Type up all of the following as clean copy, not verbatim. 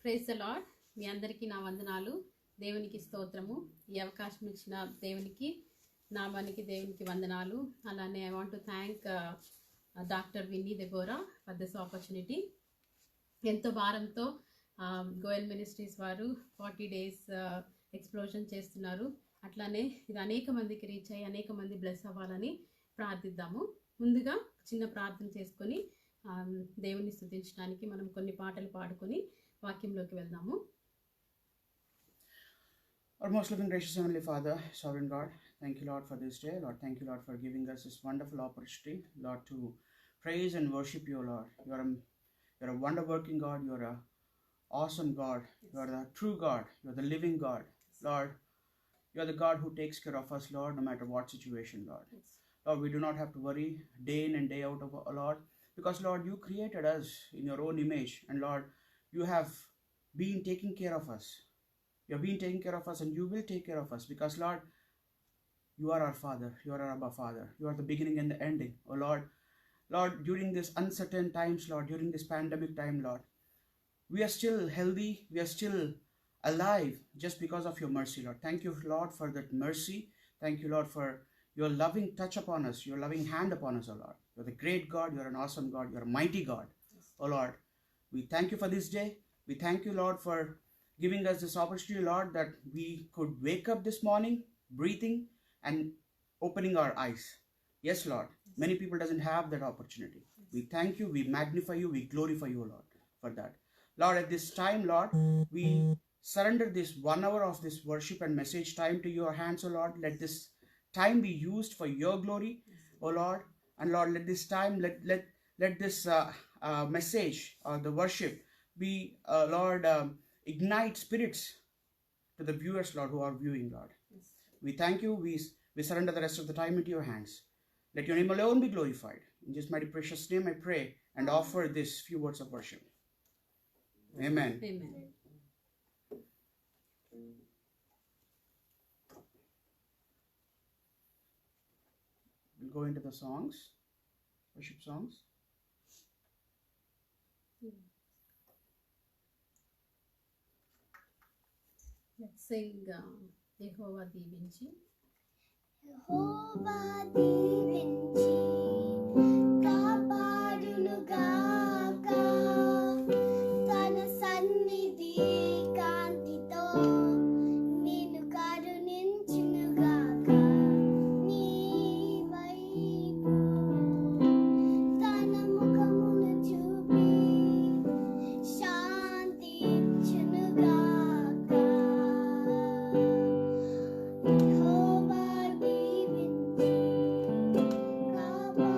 Praise the lord. మీ అందరికీ నా వందనాలు. దేవునికి స్తోత్రము. ఈ అవకాశం ఇచ్చిన దేవునికి నామానికి దేవునికి వందనాలు. అలానే I want to thank doctor Winnie Deborah for this opportunity. ఎంతో భారంతో గోయల్ మినిస్ట్రీస్ వారు 40 days ఎక్స్ప్లోషన్ చేస్తున్నారు. అట్లానే ఇది అనేక మందికి రీచ్ అయ్యి అనేక మంది బ్లెస్ అవ్వాలని ప్రార్థిద్దాము. ముందుగా చిన్న ప్రార్థన చేసుకొని దేవుని స్తుతించడానికి మనం కొన్ని పాటలు పాడుకొని వాక్యంలోకి వెళ్దాము. Our most loving, gracious Heavenly Father, Sovereign God, thank you, Lord, for this day. Lord, thank you, Lord, for giving us this wonderful opportunity, Lord, to praise and worship you, Lord. You're a wonder-working God. You're a awesome God. You're the true God. You're the living God. Lord, you're the God who takes care of us, Lord, no matter what situation, Lord. Lord, we do not have to worry day in and day out, Lord, because, Lord, you created us in your own image, and, Lord, you have been taking care of us. You have been taking care of us, and you will take care of us, because, Lord, you are our Father. You are our Abba Father. You are the beginning and the ending. Oh, Lord, during this uncertain times, Lord, during this pandemic time, Lord, we are still healthy. We are still alive just because of your mercy, Lord. Thank you, Lord, for that mercy. Thank you, Lord, for your loving touch upon us, your loving hand upon us, oh Lord. You're the great God. You're an awesome God. You're a mighty God. Oh Lord, we thank you for this day. We thank you, Lord, for giving us this opportunity, Lord, that we could wake up this morning, breathing and opening our eyes. Yes, Lord. Many people doesn't have that opportunity. We thank you. We magnify you. We glorify you, Lord, for that. Lord, at this time, Lord, we surrender this 1 hour of this worship and message time to your hands, oh Lord. Let this time be used for your glory, oh Lord. And Lord, let this time, let this message or the worship be, Lord, ignite spirits to the viewers, Lord, who are viewing, Lord. Yes. We thank you. We surrender the rest of the time into your hands. Let your name alone be glorified. In just mighty precious name I pray and offer this few words of worship. Amen. Amen. We'll go into the songs, worship songs. Let's sing యెహోవా దీవించి. యెహోవా దీవించి కాపాడునుగాక, తన సన్నిధి కాంతితో నిన్ను కరుణించునుగాక, నీ వైపు తన ముఖమును చూపి శాంతి ఇచ్చునుగాక. యెహోవా దీవించి కాపాడునుగాక.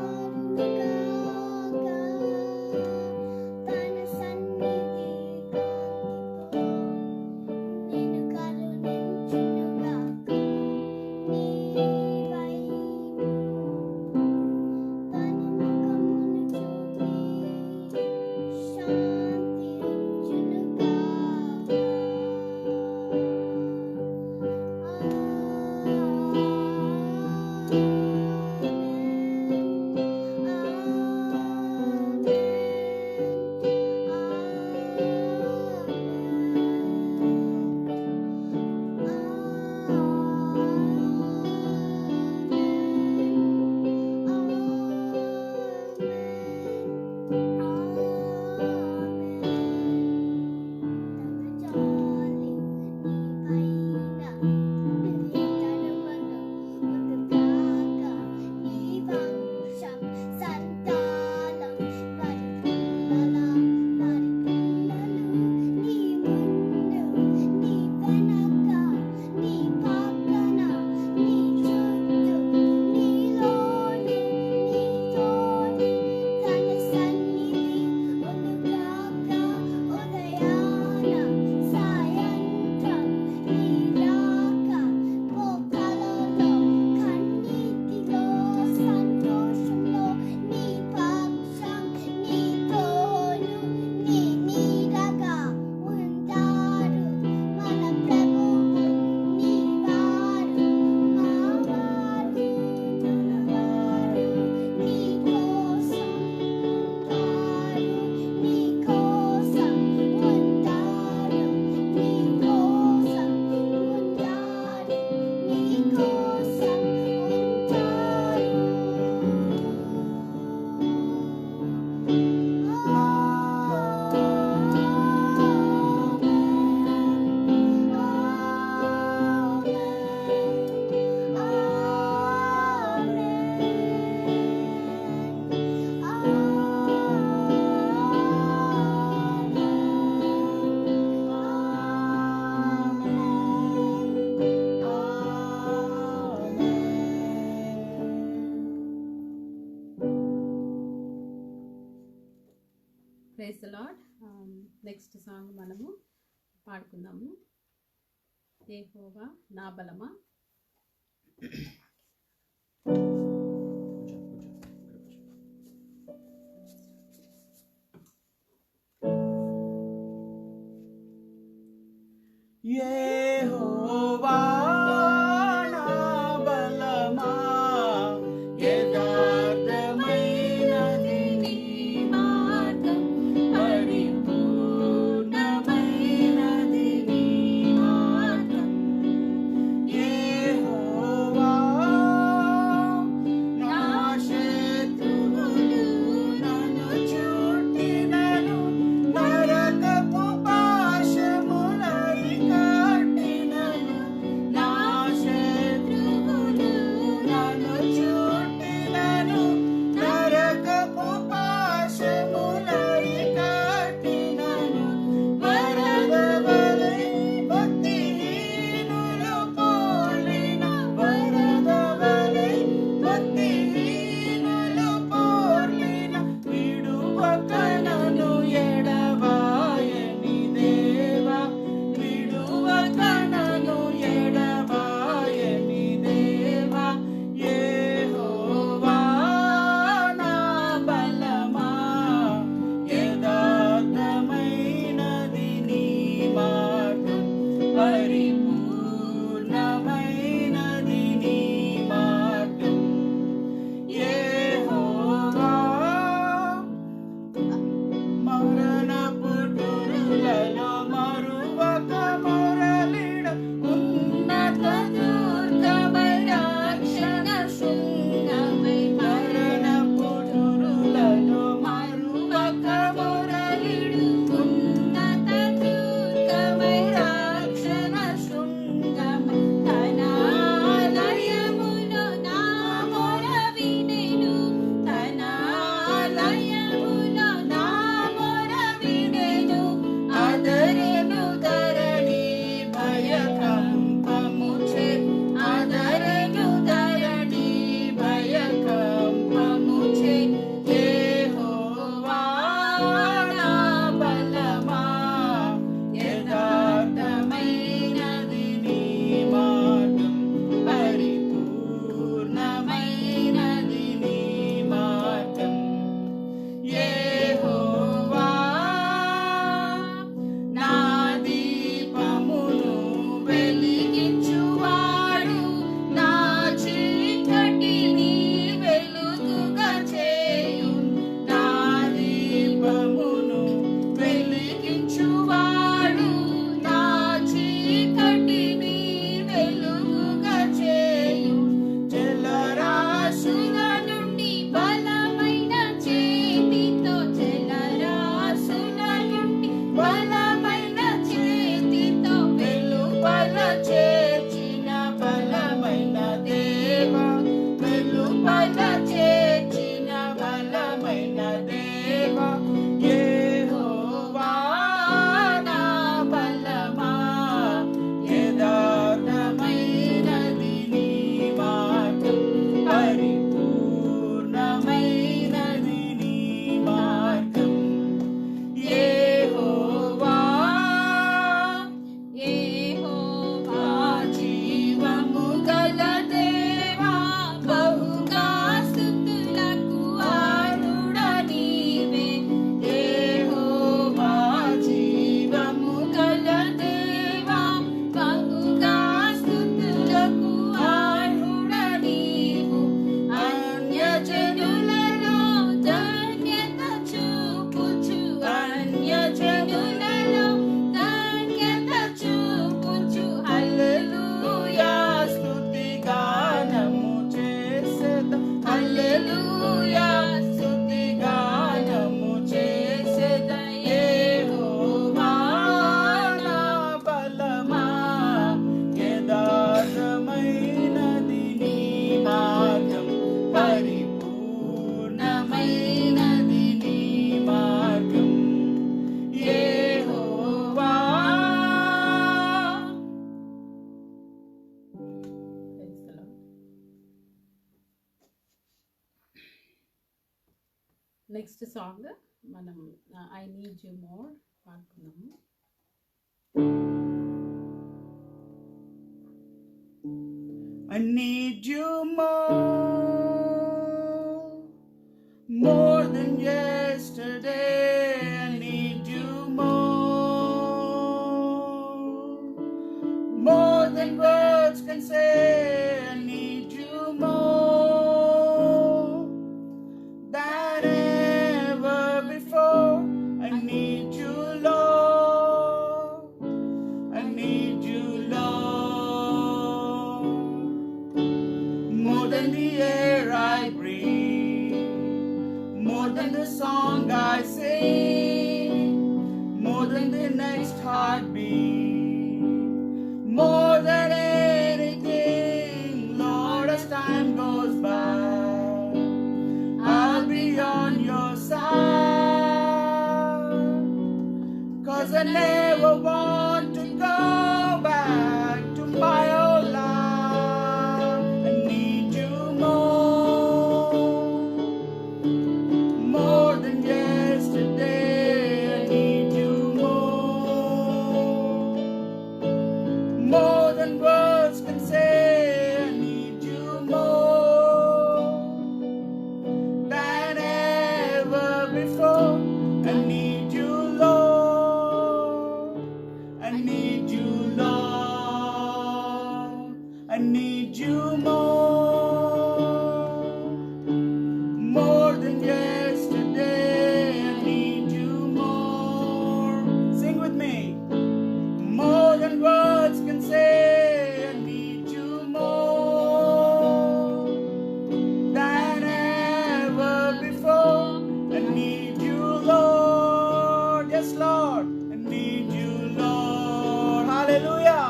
Praise the Lord. Next song మనము పాడుకుందాము. యెహోవా నా బలమా. యెహోవా నా బలమా, యథార్థమైనది నీ మార్గం, పరిపూర్ణమైనది నీ మార్గం. యెహోవా నా శత్రువులు నన్ను చుట్టినను, నరకపు పాశములై కట్టినను. నా శత్రువులు నన్ను చుట్టినను, నరకపు పాశములై కట్టినను. వరద వలె భక్తిహీనులు పోలిన, వరద వలె భక్తిహీనులు పోలిన, విడువక నన్ను ఎడబాయని దేవా, విడువక నన్ను ఎడబాయని దేవా. యెహోవా నా బలమా, యథార్థమైనది నీ మార్గం, పరిపూర్ణమైనది నీ మార్గం. యెహోవా మరణపు దురులలో మరువక మొరలిడ, ఉన్నత దుర్గమై రక్షణ శృంగమై. మరణపు దురులలో మరువక మొరలిడు, ఉన్నత దుర్గమై రక్షణ శృంగమై. తన ఆలయములో నా మొర వినెను, తన ఆలయములో నా మొర వినెను. అదరెను ధరణి భయకంపముచే, అదరెను ధరణి భయకంపముచే. యెహోవా నా బలమా, యథార్థమైనది నీ మార్గం, పరిపూర్ణమైనది నీ మార్గం. యెహోవా నా దీపమును వెలిగించువాడు, నా చీకటిని వెలుగుగా చేయు. నా దీపమును వెలిగించువాడు, నా చీకటిని వెలుగుగా చేయు. జలరాశుల నుండి బలమైన చేతితో, జలరాశుల నుండి బలమైన చేతితో వెలుపల చేర్చిన బలమైన దేవా, వెలుపల చేర్చిన బలమైన దేవా. యెహోవా నా బలమా, యథార్థమైనది నీ మార్గం, పరిపూర్ణమైనది నీ మార్గం. యెహోవా యెహోవా జీవము గల దేవా, బహుగా స్తుతులకు అర్హుడ నీవే. యెహోవా జీవము గల దేవా, బహుగా స్తుతులకు అర్హుడ నీవు. అన్యజనులలో ధన్యత చూపుచు, అన్యజనులలో ధన్యత చూపుచు. హల్లెలూయా స్తుతి గానము చేసేద, హల్లెలూయా స్తుతి గానము చేసేద. యెహోవా నా బలమా, యథార్థమైనది నీ మార్గం, పరిపూర్ణమైనది నీ మార్గం. యెహోవా. Praise the Lord. Next song మనం ఐ నీడ్ యూ మోర్ పాడుకున్నాము. I need you more than yesterday. I need you more than words can say. I need you more than ever before. I need you, Lord. I need you, Lord. More than the air I breathe, more than the song I sing, more than the next heartbeat, more than anything, Lord, as time goes by, I'll be on your side, 'cause I never want to go back to my old life. I need you more than yesterday. I need you more than words can say. I need you more than ever before. I need you, Lord. I need you, Lord. I need you more than yesterday. I need you more. Sing with me. More than words can say. I need you more than ever before. I need you, Lord. Yes, Lord. I need you, Lord. Hallelujah.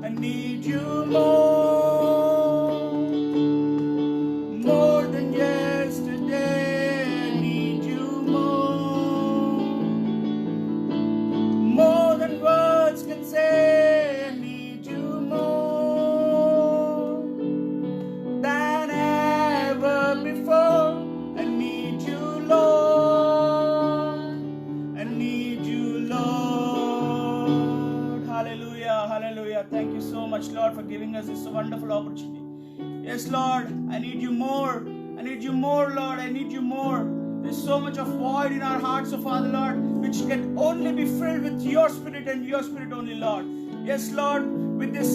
I need you more than yesterday. I need you more than words can say. I need you more than ever before. I need you, Lord. I need you, Lord. Hallelujah, hallelujah. Thank you so much, Lord, for giving us this wonderful opportunity. Yes, Lord, I need you more. I need you more, Lord. I need you more. There's so much of void in our hearts, oh Father, Lord, which can only be filled with your Spirit and your Spirit only, Lord. Yes, Lord, with this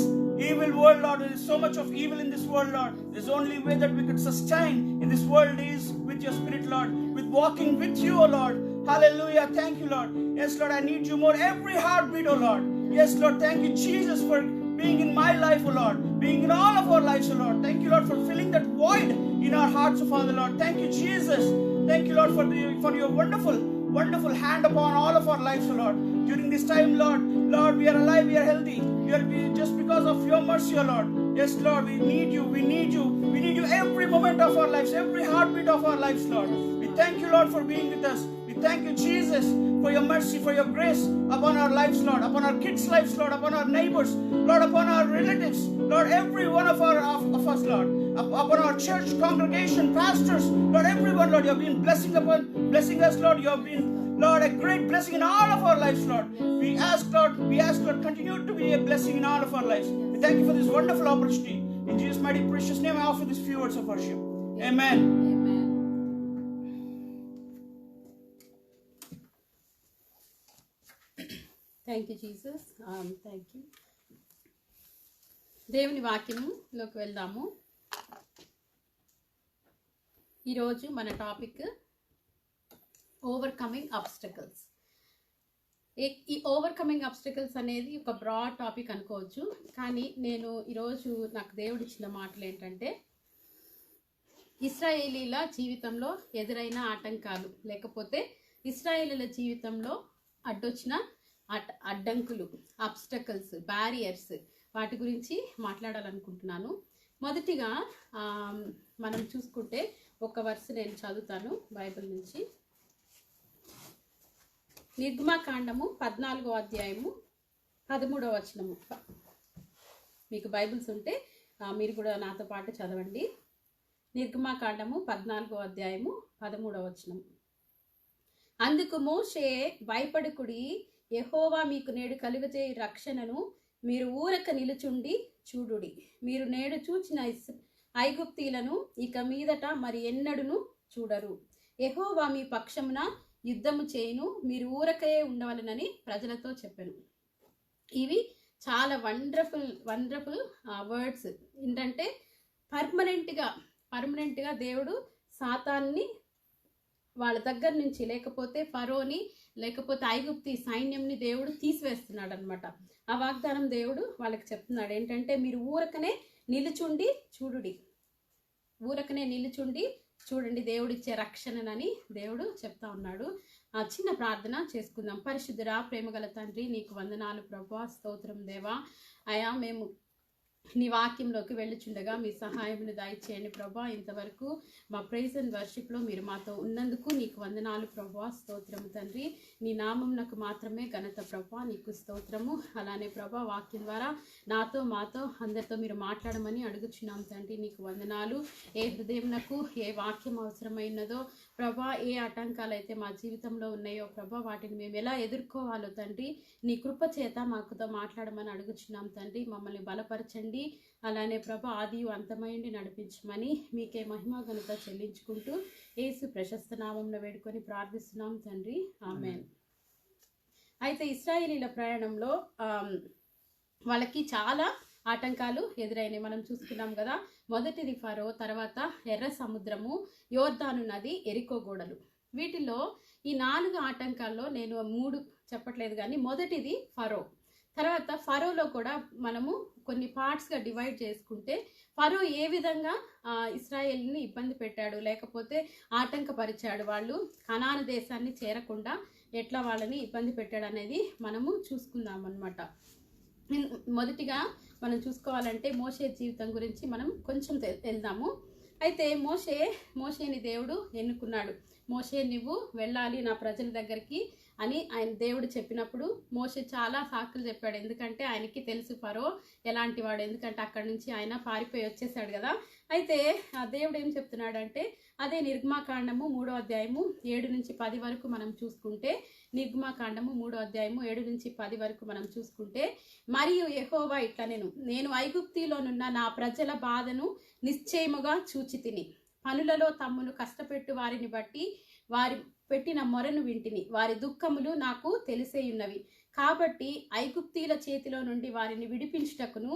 evil world, Lord, there is so much of evil in this world, Lord. There's only way that we could sustain in this world is with your Spirit, Lord, with walking with you, oh Lord. Hallelujah. Thank you, Lord. Yes, Lord, I need you more every heartbeat, oh Lord. Yes, Lord, thank you, Jesus, for being in my life, oh Lord, being in all of our lives, oh Lord. Thank you, Lord, for filling that void in our hearts, oh Father, Lord. Thank you, Jesus. Thank you, Lord, for your wonderful hand upon all of our lives, oh Lord. During this time, Lord, we are alive, we are healthy. We are just because of your mercy, oh Lord. Yes, Lord, we need you, we need you, we need you every moment of our lives, every heartbeat of our lives, Lord. We thank you, Lord, for being with us. We thank you, Jesus, for your mercy, for your grace upon our lives, Lord, upon our kids' lives, Lord, upon our neighbors, Lord, upon our relatives, Lord, every one of us, Lord, upon our church congregation, pastors, Lord, everyone, Lord, you have been blessing us, Lord. You have been, Lord, a great blessing in all of our lives, Lord. We ask, Lord, continue to be a blessing in all of our lives. We thank you for this wonderful opportunity. In Jesus' mighty precious name, I offer these few words of worship. Amen. Amen. Thank you Jesus. Thank you. దేవుని వాక్యములోకి వెళ్దాము. ఈరోజు మన topic overcoming obstacles. ఈ overcoming obstacles అనేది ఒక broad topic అనుకోవచ్చు, కానీ నేను ఈరోజు నాకు దేవుడు ఇచ్చిన మాటలు ఏంటంటే, ఇశ్రాయేలీల జీవితంలో ఎదురైన ఆటంకాలు, లేకపోతే ఇశ్రాయేలీల జీవితంలో అడ్డొచ్చిన అడ్డంకులు, ఆబ్స్టకల్స్, బ్యారియర్స్, వాటి గురించి మాట్లాడాలనుకుంటున్నాను. మొదటిగా మనం చూసుకుంటే ఒక వర్స్ నేను చదువుతాను బైబిల్ నుంచి. నిర్గమకాండము 14వ అధ్యాయము 13వ వచనము. మీకు బైబిల్స్ ఉంటే మీరు కూడా నాతో పాటు చదవండి. నిర్గమకాండము 14వ అధ్యాయము 13వ వచనం. అందుకు మోషే, భయపడుకుడి, యెహోవా మీకు నేడు కలుగజేయ రక్షణను మీరు ఊరక నిలుచుండి చూడుడి. మీరు నేడు చూచిన ఐగుప్తీలను ఇక మీదట మరి ఎన్నడును చూడరు. యెహోవా మీ పక్షమున యుద్ధము చేయును, మీరు ఊరకే ఉండవలనని ప్రజలతో చెప్పాను. ఇవి చాలా వండర్ఫుల్ వర్డ్స్. ఏంటంటే పర్మనెంట్గా దేవుడు సాతాన్ని వాళ్ళ దగ్గర నుంచి, లేకపోతే ఫరోని, లేకపోతే ఐగుప్తి సైన్యంని దేవుడు తీసివేస్తున్నాడు అనమాట. ఆ వాగ్దానం దేవుడు వాళ్ళకి చెప్తున్నాడు ఏంటంటే, మీరు ఊరకనే నిలుచుండి చూడండి దేవుడిచ్చే రక్షణనని దేవుడు చెప్తా ఉన్నాడు. ఆ చిన్న ప్రార్థన చేసుకుందాం. పరిశుద్ధుడా, ప్రేమగల తండ్రి, నీకు వందనాలు ప్రభువా, స్తోత్రం దేవా. అయా, మేము నీ వాక్యంలోకి వెళ్ళుచుండగా మీ సహాయమును దయచేయండి ప్రభా. ఇంతవరకు మా ప్రైజ్ అండ్ వర్షిప్లో మీరు మాతో ఉన్నందుకు నీకు వందనాలు ప్రభా, స్తోత్రము తండ్రి. నీ నామమునకు మాత్రమే ఘనత ప్రభా, నీకు స్తోత్రము. అలానే ప్రభా, వాక్యం ద్వారా మాతో అందరితో మీరు మాట్లాడమని అడుగుచున్నాం తండ్రి. నీకు వందనాలు. ఏ హృదయంనకు ఏ వాక్యం అవసరమైనదో ప్రభా, ఏ ఆటంకాలు అయితే మా జీవితంలో ఉన్నాయో ప్రభా, వాటిని మేము ఎలా ఎదుర్కోవాలో తండ్రి, నీ కృప చేత మాకుతో మాట్లాడమని అడుగుచున్నాం తండ్రి. మమ్మల్ని బలపరచండి. అలానే ప్రభా, ఆదియు అంతమైండి నడిపించమని మీకే మహిమ ఘనత చెల్లించుకుంటూ యేసు ప్రశస్త నామంలో వేడుకొని ప్రార్థిస్తున్నాం తండ్రి, ఆమేన్. అయితే ఇశ్రాయేలీల ప్రయాణంలో వాళ్ళకి చాలా ఆటంకాలు ఎదురైనాయి. మనం చూసుకున్నాం కదా. మొదటిది ఫరో, తర్వాత ఎర్ర సముద్రము, యోర్దాను నది, ఎరికో గోడలు. వీటిలో ఈ 4 ఆటంకాల్లో నేను 3 చెప్పట్లేదు, కానీ మొదటిది ఫరో. తర్వాత ఫరోలో కూడా మనము కొన్ని పార్ట్స్గా డివైడ్ చేసుకుంటే, ఫరో ఏ విధంగా ఇశ్రాయేల్ని ఇబ్బంది పెట్టాడు, లేకపోతే ఆటంకపరిచాడు, వాళ్ళు కనాను దేశాన్ని చేరకుండా ఎట్లా వాళ్ళని ఇబ్బంది పెట్టాడు అనేది మనము చూసుకుందాం అన్నమాట. మొదటిగా మనం చూసుకోవాలంటే మోషే జీవితం గురించి మనం కొంచెం వెళ్దాము. అయితే మోషేని దేవుడు ఎన్నుకున్నాడు. మోషే, నువ్వు వెళ్ళాలి నా ప్రజల దగ్గరికి అని ఆయన దేవుడు చెప్పినప్పుడు మోషే చాలా సాకులు చెప్పాడు. ఎందుకంటే ఆయనకి తెలుసు ఫరో ఎలాంటి వాడు, ఎందుకంటే అక్కడి నుంచి ఆయన పారిపోయి వచ్చేసాడు కదా. అయితే ఆ దేవుడు ఏం చెప్తున్నాడంటే, అదే నిర్గమాకాండము 3వ అధ్యాయము 7 నుంచి 10 వరకు మనం చూసుకుంటే, నిర్గమాకాండము 3వ అధ్యాయము 7 నుంచి 10 వరకు మనం చూసుకుంటే, మరియు యెహోవా ఇట్లా, నేను ఐగుప్తిలోనున్న నా ప్రజల బాధను నిశ్చయముగా చూచితిని. పనులలో తమ్మును కష్టపెట్టు వారిని బట్టి వారి పెట్టిన మొరను వింటిని. వారి దుఃఖములు నాకు తెలిసేయున్నవి. కాబట్టి ఐగుప్తీల చేతిలో నుండి వారిని విడిపించుటకును,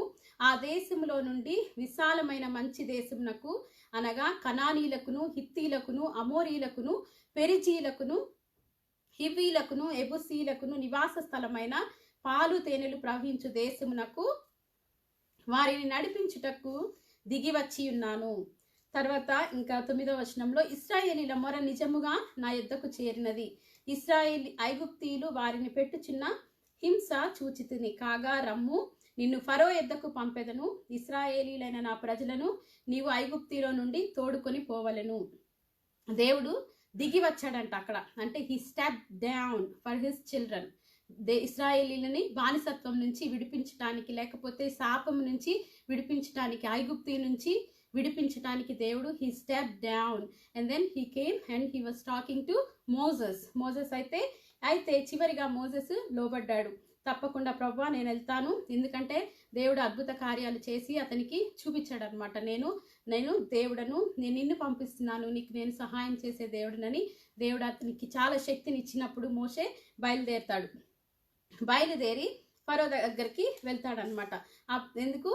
ఆ దేశములో నుండి విశాలమైన మంచి దేశమునకు, అనగా కనానీలకును, హిత్తీలకును, అమోరీలకును, పెరిజీలకును, హివ్వీలకును, ఎబుసీలకును నివాస స్థలమైన పాలు తేనెలు ప్రవహించు దేశమునకు వారిని నడిపించుటకు దిగివచ్చి ఉన్నాను. తర్వాత ఇంకా 9వ వచనంలో, ఇశ్రాయేలీల మొర నిజముగా నా యొద్దకు చేరినది. ఐగుప్తీయులు వారిని పెట్టుచున్న హింస చూచితిని. కాగా రమ్ము, నిన్ను ఫరో యొద్దకు పంపెదను. ఇశ్రాయేలీలైన నా ప్రజలను నీవు ఐగుప్తిలో నుండి తోడుకొని పోవలెను. దేవుడు దిగి వచ్చాడంట అక్కడ. అంటే he step down for his children. ఇశ్రాయేలీలని బానిసత్వం నుంచి విడిపించడానికి, లేకపోతే శాపం నుంచి విడిపించడానికి, ఐగుప్తి నుంచి విడిపించడానికి దేవుడు he step down and then he came and he was talking to Moses అయితే చివరిగా మోజెస్ లోబడ్డాడు. తప్పకుండా ప్రభువా నేను వెళ్తాను, ఎందుకంటే దేవుడు అద్భుత కార్యాలు చేసి అతనికి చూపించాడు అనమాట. నేను దేవుడను, నేను నిన్ను పంపిస్తున్నాను, నీకు నేను సహాయం చేసే దేవుడునని దేవుడు అతనికి చాలా శక్తిని ఇచ్చినప్పుడు మోషే బయలుదేరి ఫరో దగ్గరికి వెళ్తాడనమాట. ఎందుకు?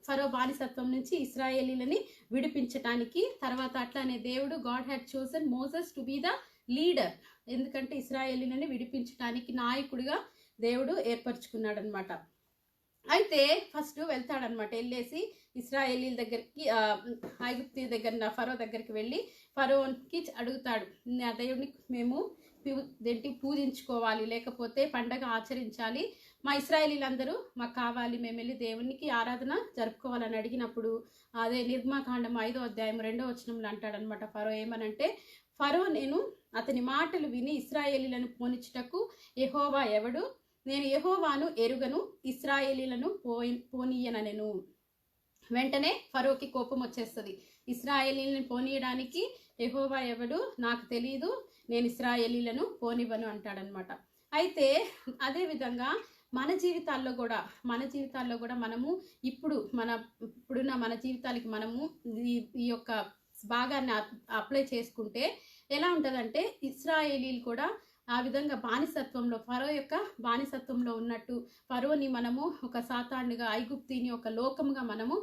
ఫరో బానిసత్వం నుంచి ఇశ్రాయేలీలని విడిపించటానికి. తర్వాత అట్లానే దేవుడు God had chosen Moses to be the leader. ఎందుకంటే ఇశ్రాయేలీలని విడిపించటానికి నాయకుడిగా దేవుడు ఏర్పరచుకున్నాడు అనమాట. అయితే ఫస్ట్ వెళ్తాడనమాట. వెళ్ళేసి ఇశ్రాయేలీల దగ్గరికి, ఐగుప్తు దగ్గర ఫరో దగ్గరికి వెళ్ళి ఫరోకి అడుగుతాడు, ఆ దేవుడిని మేము పూజించుకోవాలి, లేకపోతే పండగ ఆచరించాలి, మా ఇశ్రాయేలీలందరూ మాకు కావాలి, మేము వెళ్ళి దేవునికి ఆరాధన జరుపుకోవాలని అడిగినప్పుడు, అదే నిర్గమాకాండం 5వ అధ్యాయం 2వ వచనంలో అంటాడనమాట. ఫరో ఏమనంటే, ఫరో నేను అతని మాటలు విని ఇశ్రాయేలీలను పోనిచ్చుటకు యెహోవా ఎవడు? నేను యెహోవాను ఎరుగను, ఇశ్రాయేలీలను పోనీయనెను. వెంటనే ఫరోకి కోపం వచ్చేస్తుంది. ఇశ్రాయేలీలను పోనీయడానికి యెహోవా ఎవడు నాకు తెలియదు, నేను ఇశ్రాయేలీలను పోనివ్వను అంటాడనమాట. అయితే అదేవిధంగా మన జీవితాల్లో కూడా మనము ఇప్పుడున్న మన జీవితాలకి మనము ఈ యొక్క భాగాన్ని అప్లై చేసుకుంటే ఎలా ఉంటుందంటే, ఇశ్రాయేలీలు కూడా ఆ విధంగా బానిసత్వంలో, ఫరో యొక్క బానిసత్వంలో ఉన్నట్టు, ఫరోని మనము ఒక సాతానుగా, ఐగుప్తిని ఒక లోకముగా మనము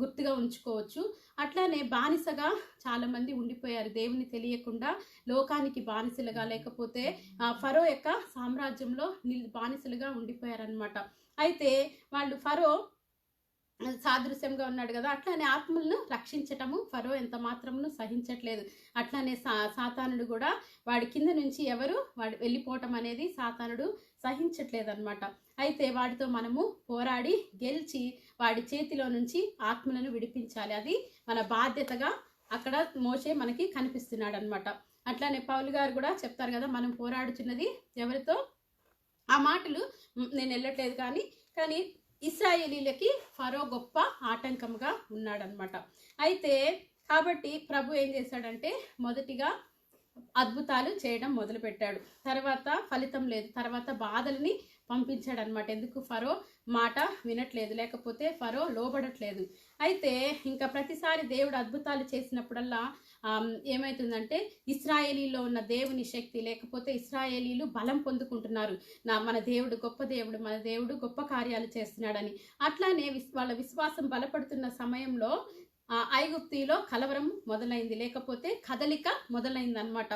గుర్తుగా ఉంచుకోవచ్చు. అట్లానే బానిసగా చాలామంది ఉండిపోయారు, దేవుని తెలియకుండా లోకానికి బానిసలుగా, లేకపోతే ఫరో యొక్క సామ్రాజ్యంలో బానిసలుగా ఉండిపోయారనమాట. అయితే వాళ్ళు ఫరో సాదృశ్యంగా ఉన్నాడు కదా, అట్లానే ఆత్మలను రక్షించటము ఫరో ఎంత మాత్రమును సహించట్లేదు. అట్లానే సాతానుడు కూడా వాడి కింద నుంచి వాడు వెళ్ళిపోవటం అనేది సాతానుడు సహించట్లేదు అనమాట. అయితే వాడితో మనము పోరాడి గెలిచి వాడి చేతిలో నుంచి ఆత్మలను విడిపించాలి. అది మన బాధ్యతగా అక్కడ మోషే మనకి కనిపిస్తున్నాడు అనమాట. అట్లానే పౌలు గారు కూడా చెప్తారు కదా, మనం పోరాడుచున్నది ఎవరితో, ఆ మాటలు నేను వెళ్ళట్లేదు కానీ ఇశ్రాయేలీలకి ఫరో గొప్ప ఆటంకంగా ఉన్నాడనమాట. అయితే కాబట్టి ప్రభు ఏం చేశాడంటే, మొదటిగా అద్భుతాలు చేయడం మొదలుపెట్టాడు, తర్వాత ఫలితం లేదు, తర్వాత బాధల్ని పంపించాడు అనమాట. ఎందుకు, ఫరో మాట వినట్లేదు, లేకపోతే ఫరో లోబడట్లేదు. అయితే ఇంకా ప్రతిసారి దేవుడు అద్భుతాలు చేసినప్పుడల్లా ఏమవుతుందంటే, ఇశ్రాయేలీలో ఉన్న దేవుని శక్తి, లేకపోతే ఇశ్రాయేలీలు బలం పొందుకుంటున్నారు, మన దేవుడు గొప్ప దేవుడు, మన దేవుడు గొప్ప కార్యాలు చేస్తున్నాడని. అట్లానే వాళ్ళ విశ్వాసం బలపడుతున్న సమయంలో ఐగుప్తిలో కలవరం మొదలైంది, లేకపోతే కదలిక మొదలైంది అనమాట.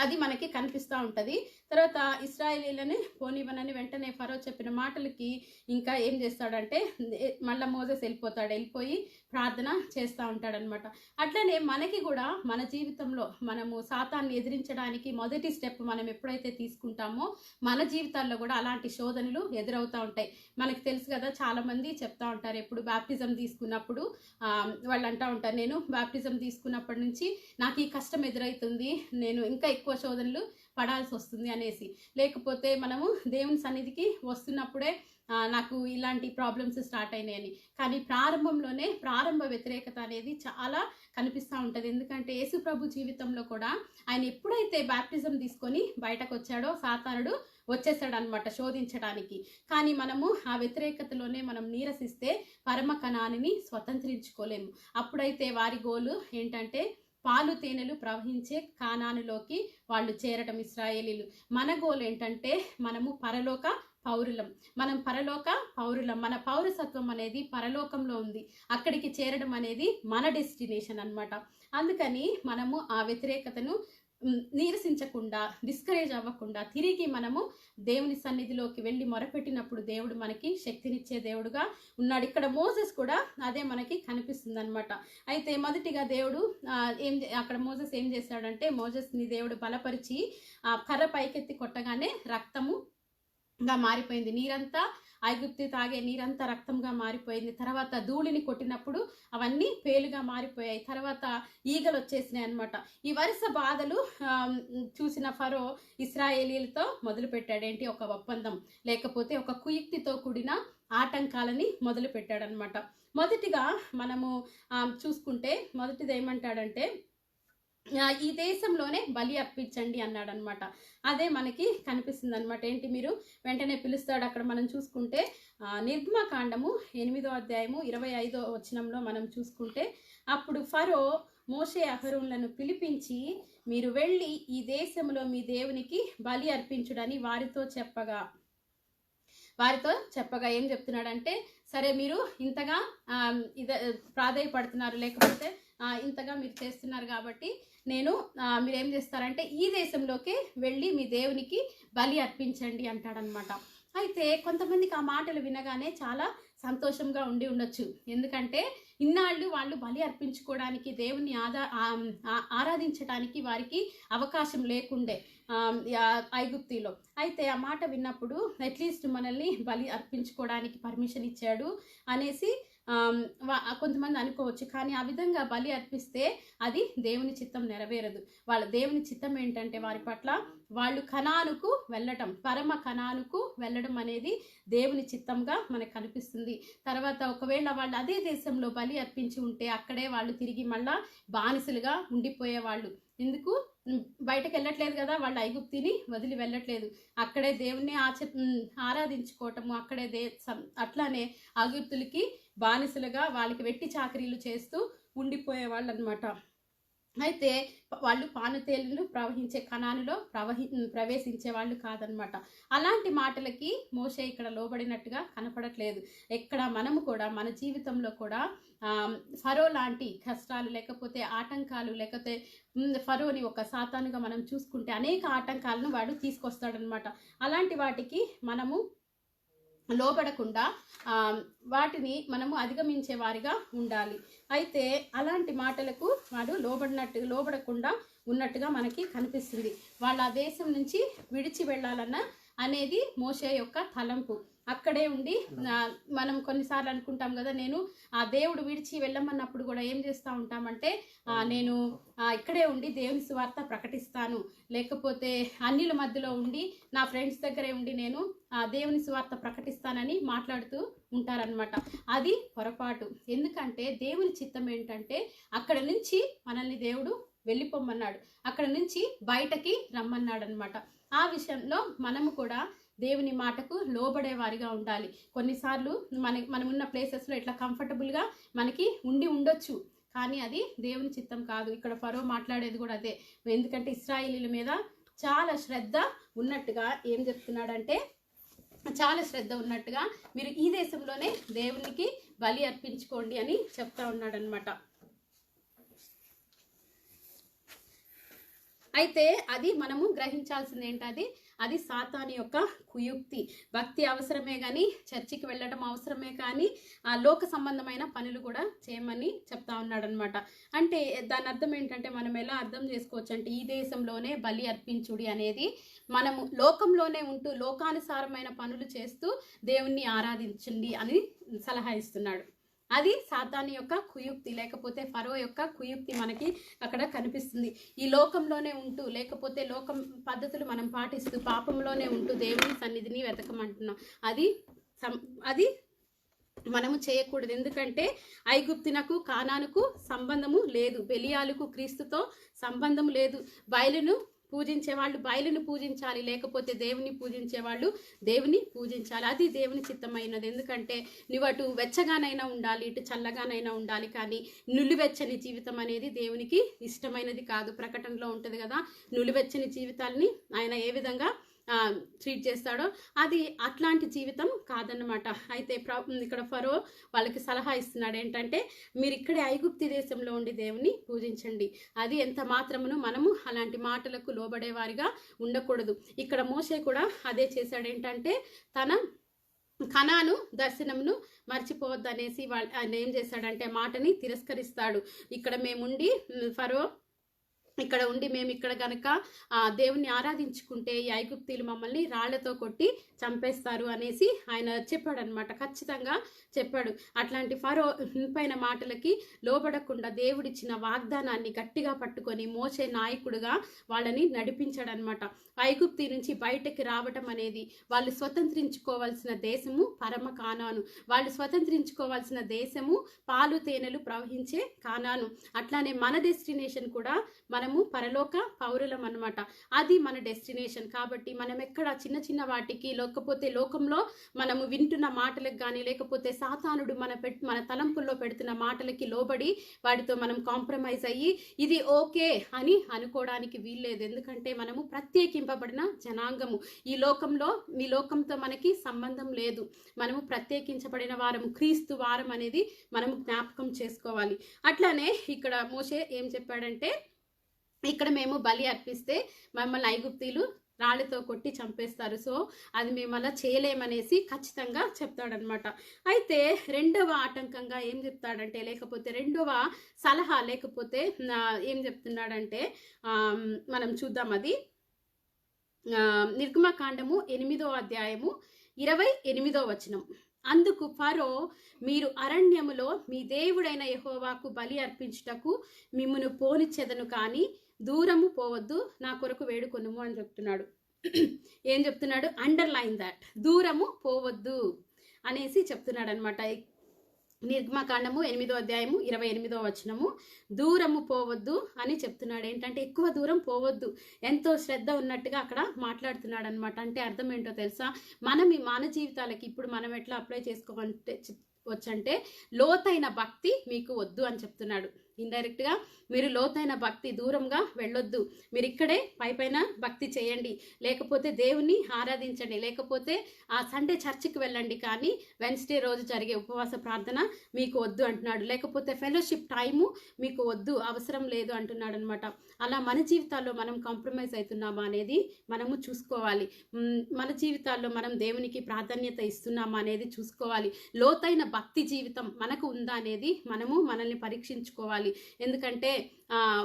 అది మనకి కనిపిస్తూ ఉంటుంది. తర్వాత ఇశ్రాయేలీలని పోనివ్వనని వెంటనే ఫరో చెప్పిన మాటలకి ఇంకా ఏం చేస్తాడంటే, మళ్ళీ మోసెస్ వెళ్ళిపోయి ప్రార్థన చేస్తూ ఉంటాడనమాట. అట్లనే మనకి కూడా మన జీవితంలో మనము సాతాన్ని ఎదిరించడానికి మొదటి స్టెప్ మనం ఎప్పుడైతే తీసుకుంటామో, మన జీవితాల్లో కూడా అలాంటి శోధనలు ఎదురవుతూ ఉంటాయి. మనకు తెలుసు కదా, చాలామంది చెప్తా ఉంటారు, ఎప్పుడు బాప్టిజం తీసుకున్నప్పుడు వాళ్ళు అంటూ ఉంటారు, నేను బాప్టిజం తీసుకున్నప్పటి నుంచి నాకు ఈ కష్టం ఎదురవుతుంది, నేను ఇంకా ఎక్కువ శోధనలు పడాల్సి వస్తుంది అనేసి. లేకపోతే మనము దేవుని సన్నిధికి వస్తున్నప్పుడే నాకు ఇలాంటి ప్రాబ్లమ్స్ స్టార్ట్ అయినాయని. కానీ ప్రారంభంలోనే ప్రారంభ వ్యతిరేకత అనేది చాలా కనిపిస్తూ ఉంటుంది. ఎందుకంటే యేసు ప్రభు జీవితంలో కూడా ఆయన ఎప్పుడైతే బాప్టిజం తీసుకొని బయటకు వచ్చాడో, సాతానుడు వచ్చేసాడు అనమాట శోధించడానికి. కానీ మనము ఆ వ్యతిరేకతలోనే మనం నీరసిస్తే పరమ కణాన్ని స్వతంత్రించుకోలేము. అప్పుడైతే వారి గోలు ఏంటంటే, పాలు తేనెలు ప్రవహించే కానానులోకి వాళ్ళు చేరటం ఇశ్రాయేలీలు. మన గోల్ ఏంటంటే, మనము పరలోక పౌరులం, మన పౌరసత్వం అనేది పరలోకంలో ఉంది, అక్కడికి చేరడం అనేది మన డెస్టినేషన్ అన్నమాట. అందుకని మనము ఆ వ్యతిరేకతను నీరసించకుండా, డిస్కరేజ్ అవ్వకుండా తిరిగి మనము దేవుని సన్నిధిలోకి వెళ్ళి మొరపెట్టినప్పుడు దేవుడు మనకి శక్తినిచ్చే దేవుడుగా ఉన్నాడు. ఇక్కడ మోసెస్ కూడా అదే మనకి కనిపిస్తుంది అనమాట. అయితే మొదటిగా దేవుడు అక్కడ మోసెస్ ఏం చేశాడంటే, మోసెస్ని దేవుడు బలపరిచి కర్ర పైకెత్తి కొట్టగానే రక్తముగా మారిపోయింది, నీరంతా ఐగుప్తి తాగే నీరంతా రక్తంగా మారిపోయింది. తర్వాత ధూళిని కొట్టినప్పుడు అవన్నీ పేలుగా మారిపోయాయి. తర్వాత ఈగలు వచ్చేసినాయి అనమాట. ఈ వరుస బాధలు చూసిన ఫరో ఇశ్రాయేలీలతో మొదలుపెట్టాడు ఏంటి, ఒక ఒప్పందం, లేకపోతే ఒక కుయుక్తితో కూడిన ఆటంకాలని మొదలు పెట్టాడనమాట. మొదటిగా మనము చూసుకుంటే, మొదటిది ఏమంటాడంటే, ఈ దేశంలోనే బలి అర్పించండి అన్నాడనమాట. అదే మనకి కనిపిస్తుంది అనమాట. ఏంటి, మీరు వెంటనే పిలుస్తాడు. అక్కడ మనం చూసుకుంటే నిర్గమకాండము 8వ అధ్యాయము 25వ వచనంలో మనం చూసుకుంటే, అప్పుడు ఫరో మోషే అహరోనులను పిలిపించి, మీరు వెళ్ళి ఈ దేశంలో మీ దేవునికి బలి అర్పించుడని వారితో చెప్పగా ఏం చెప్తున్నాడంటే, సరే మీరు ఇంతగా ప్రాధేయపడుతున్నారు, లేకపోతే ఇంతగా మీరు చేస్తున్నారు కాబట్టి మీరేం చేస్తారంటే ఈ దేశంలోకి వెళ్ళి మీ దేవునికి బలి అర్పించండి అంటాడనమాట. అయితే కొంతమందికి ఆ మాటలు వినగానే చాలా సంతోషంగా ఉండి ఉండొచ్చు. ఎందుకంటే ఇన్నాళ్ళు వాళ్ళు బలి అర్పించుకోవడానికి, దేవుని ఆరాధించడానికి వారికి అవకాశం లేకుండే ఐగుప్తిలో. అయితే ఆ మాట విన్నప్పుడు అట్లీస్ట్ మనల్ని బలి అర్పించుకోవడానికి పర్మిషన్ ఇచ్చాడు అనేసి కొంతమంది అనుకోవచ్చు. కానీ ఆ విధంగా బలి అర్పిస్తే అది దేవుని చిత్తం నెరవేరదు. వాళ్ళ దేవుని చిత్తం ఏంటంటే, వారి పట్ల వాళ్ళు కనానుకు వెళ్ళటం, పరమ కనానుకు వెళ్ళడం అనేది దేవుని చిత్తంగా మనకు కనిపిస్తుంది. తర్వాత ఒకవేళ వాళ్ళు అదే దేశంలో బలి అర్పించి ఉంటే అక్కడే వాళ్ళు తిరిగి మళ్ళా బానిసలుగా ఉండిపోయేవాళ్ళు. ఎందుకు, బయటకు వెళ్ళట్లేదు కదా, వాళ్ళు ఐగుప్తిని వదిలి వెళ్ళట్లేదు, అక్కడే దేవుణ్ణి ఆరాధించుకోవటము, అక్కడే అట్లానే ఐగుప్తులకి బానిసలుగా వాళ్ళకి వెట్టి చాకరీలు చేస్తూ ఉండిపోయేవాళ్ళు అనమాట. అయితే వాళ్ళు పానుతేలును ప్రవహించే కణానులో ప్రవేశించే వాళ్ళు కాదనమాట. అలాంటి మాటలకి మోషే ఇక్కడ లోబడినట్టుగా కనపడట్లేదు. ఎక్కడ మనము కూడా మన జీవితంలో కూడా ఫరో లాంటి కష్టాలు లేకపోతే ఆటంకాలు, లేకపోతే ఫరోని ఒక సాతానుగా మనం చూసుకుంటే అనేక ఆటంకాలను వాడు తీసుకొస్తాడనమాట. అలాంటి వాటికి మనము లోబడకుండా వాటిని మనము అధిగమించే వారిగా ఉండాలి. అయితే అలాంటి మాటలకు వాడు లోబడకుండా ఉన్నట్టుగా మనకి కనిపిస్తుంది. వాళ్ళ ఆ దేశం నుంచి విడిచి వెళ్ళాలన్న అనేది మోషే యొక్క తలంపు. అక్కడే ఉండి మనం కొన్నిసార్లు అనుకుంటాం కదా, నేను ఆ దేవుడు విడిచి వెళ్ళమన్నప్పుడు కూడా ఏం చేస్తూ ఉంటామంటే, నేను ఇక్కడే ఉండి దేవుని సువార్త ప్రకటిస్తాను, లేకపోతే అన్యుల మధ్యలో ఉండి నా ఫ్రెండ్స్ దగ్గరే ఉండి నేను దేవుని సువార్త ప్రకటిస్తానని మాట్లాడుతూ ఉంటారనమాట. అది పొరపాటు. ఎందుకంటే దేవుని చిత్తం ఏంటంటే అక్కడ నుంచి మనల్ని దేవుడు వెళ్ళిపోమన్నాడు, అక్కడ నుంచి బయటకి రమ్మన్నాడు అనమాట. ఆ విషయంలో మనము కూడా దేవుని మాటకు లోబడే వారిగా ఉండాలి. కొన్నిసార్లు మనం ఉన్న ప్లేసెస్లో ఇట్లా కంఫర్టబుల్గా మనకి ఉండొచ్చు, కానీ అది దేవుని చిత్తం కాదు. ఇక్కడ ఫరో మాట్లాడేది కూడా అదే. ఎందుకంటే ఇశ్రాయేలీల మీద చాలా శ్రద్ధ ఉన్నట్టుగా ఏం చెప్తున్నాడంటే, చాలా శ్రద్ధ ఉన్నట్టుగా మీరు ఈ దేశంలోనే దేవునికి బలి అర్పించుకోండి అని చెప్తా ఉన్నాడనమాట. అయితే అది మనము గ్రహించాల్సింది ఏంటది, అది సాతాను యొక్క కుయుక్తి. భక్తి అవసరమే కానీ, చర్చికి వెళ్ళడం అవసరమే కానీ, ఆ లోక సంబంధమైన పనులు కూడా చేయమని చెప్తా ఉన్నాడనమాట. అంటే దాని అర్థం ఏంటంటే మనం ఎలా అర్థం చేసుకోవచ్చు అంటే, ఈ దేశంలోనే బలి అర్పించుడి అనేది మనము లోకంలోనే ఉంటూ లోకానుసారమైన పనులు చేస్తూ దేవుణ్ణి ఆరాధించండి అని సలహా ఇస్తున్నాడు. అది సాతాను యొక్క కుయుక్తి, లేకపోతే ఫరో యొక్క కుయుక్తి మనకి అక్కడ కనిపిస్తుంది. ఈ లోకంలోనే ఉంటూ, లేకపోతే లోకం పద్ధతులు మనం పాటిస్తూ పాపంలోనే ఉంటూ దేవుని సన్నిధిని వెతకమంటున్నాం. అది మనము చేయకూడదు. ఎందుకంటే ఐగుప్తునకు కానానుకు సంబంధము లేదు, బెలియాలకు క్రీస్తుతో సంబంధం లేదు. బయలును పూజించే వాళ్ళు బయలును పూజించాలి, లేకపోతే దేవుని పూజించే వాళ్ళు దేవుని పూజించాలి. అది దేవుని చిత్తమైనది. ఎందుకంటే నువ్వు అటు వెచ్చగానైనా ఉండాలి, ఇటు చల్లగానైనా ఉండాలి, కానీ నులివెచ్చని జీవితం అనేది దేవునికి ఇష్టమైనది కాదు. ప్రకటనలో ఉంటుంది కదా, నులివెచ్చని జీవితాలని ఆయన ఏ విధంగా ట్రీట్ చేస్తాడో అది అట్లాంటి జీవితం కాదన్నమాట. అయితే ఇక్కడ ఫరో వాళ్ళకి సలహా ఇస్తున్నాడు ఏంటంటే, మీరు ఇక్కడే ఐగుప్తి దేశంలో ఉండి దేవుని పూజించండి. అది ఎంత మాత్రమును మనము అలాంటి మాటలకు లోబడేవారిగా ఉండకూడదు. ఇక్కడ మోషే కూడా అదే చేశాడు. ఏంటంటే తన కనాను దర్శనమును మర్చిపోవద్దనేసి ఆయన ఏం చేశాడంటే మాటని తిరస్కరిస్తాడు. ఇక్కడ మేముండి ఫరో ఇక్కడ ఉండి మేము ఇక్కడ గనక దేవుణ్ణి ఆరాధించుకుంటే ఈ ఐగుప్తీయులు మమ్మల్ని రాళ్లతో కొట్టి చంపేస్తారు అనేసి ఆయన చెప్పాడు అనమాట. ఖచ్చితంగా చెప్పాడు. అట్లాంటి ఫరో పైన మాటలకి లోబడకుండా దేవుడిచ్చిన వాగ్దానాన్ని గట్టిగా పట్టుకొని మోసే నాయకుడుగా వాళ్ళని నడిపించాడనమాట. ఐగుప్తి నుంచి బయటకి రావటం అనేది, వాళ్ళు స్వతంత్రించుకోవాల్సిన దేశము పరమ కానాను, వాళ్ళు స్వతంత్రించుకోవాల్సిన దేశము పాలు తేనెలు ప్రవహించే కానాను. అట్లానే మన డెస్టినేషన్ కూడా మనము పరలోక పౌరులం అన్నమాట. అది మన డెస్టినేషన్. కాబట్టి మనం ఎక్కడ చిన్న చిన్న వాటికి, లేకపోతే లోకంలో మనము వింటున్న మాటలకు కానీ, లేకపోతే సాతానుడు మన తలంపుల్లో పెడుతున్న మాటలకి లోబడి వాటితో మనం కాంప్రమైజ్ అయ్యి ఇది ఓకే అని అనుకోవడానికి వీల్లేదు. ఎందుకంటే మనము ప్రత్యేకింపబడిన జనాంగము. ఈ లోకంతో మనకి సంబంధం లేదు. మనము ప్రత్యేకించబడిన వారము, క్రీస్తు వారం అనేది మనము జ్ఞాపకం చేసుకోవాలి. అట్లానే ఇక్కడ మోషే ఏం చెప్పాడంటే, ఇక్కడ మేము బలి అర్పిస్తే మమ్మల్ని ఐగుప్తీయులు రాళ్ళతో కొట్టి చంపేస్తారు, సో అది మేము అలా చేయలేమనేసి ఖచ్చితంగా చెప్తాడనమాట. అయితే రెండవ ఆటంకంగా ఏం చెప్తాడంటే, లేకపోతే రెండవ సలహా, లేకపోతే ఏం చెప్తున్నాడంటే మనం చూద్దాం. అది నిర్గమకాండము 8వ అధ్యాయము 28వ వచనం. అందుకు ఫరో, మీరు అరణ్యములో మీ దేవుడైన యెహోవాకు బలి అర్పించుటకు మిమ్మును పోనిచ్చెదను, కానీ దూరము పోవద్దు, నా కొరకు వేడుకొనుము అని చెప్తున్నాడు. ఏం చెప్తున్నాడు? అండర్లైన్ దాట్, దూరము పోవద్దు అనేసి చెప్తున్నాడు అనమాట. నిర్గమకాండము 8వ అధ్యాయము 28వ వచనము, దూరము పోవద్దు అని చెప్తున్నాడు. ఏంటంటే ఎక్కువ దూరం పోవద్దు, ఎంతో శ్రద్ధ ఉన్నట్టుగా అక్కడ మాట్లాడుతున్నాడు అనమాట. అంటే అర్థం ఏంటో తెలుసా, మనం ఈ మానవ జీవితాలకి ఇప్పుడు మనం ఎట్లా అప్లై చేసుకోవాలంటే వచ్చంటే లోతైన భక్తి మీకు వద్దు అని చెప్తున్నాడు. ఇండైరెక్ట్గా మీరు లోతైన భక్తి దూరంగా వెళ్ళొద్దు, మీరు ఇక్కడే పైపైన భక్తి చేయండి, లేకపోతే దేవుని ఆరాధించండి, లేకపోతే ఆ సండే చర్చికి వెళ్ళండి, కానీ వెన్స్డే రోజు జరిగే ఉపవాస ప్రార్థన మీకు వద్దు అంటున్నాడు, లేకపోతే ఫెలోషిప్ టైము మీకు వద్దు, అవసరం లేదు అంటున్నాడు అనమాట. అలా మన జీవితాల్లో మనం కాంప్రమైజ్ అవుతున్నామా అనేది మనము చూసుకోవాలి. మన జీవితాల్లో మనం దేవునికి ప్రాధాన్యత ఇస్తున్నామా అనేది చూసుకోవాలి. లోతైన భక్తి జీవితం మనకు ఉందా అనేది మనము మనల్ని పరీక్షించుకోవాలి. ఎందుకంటే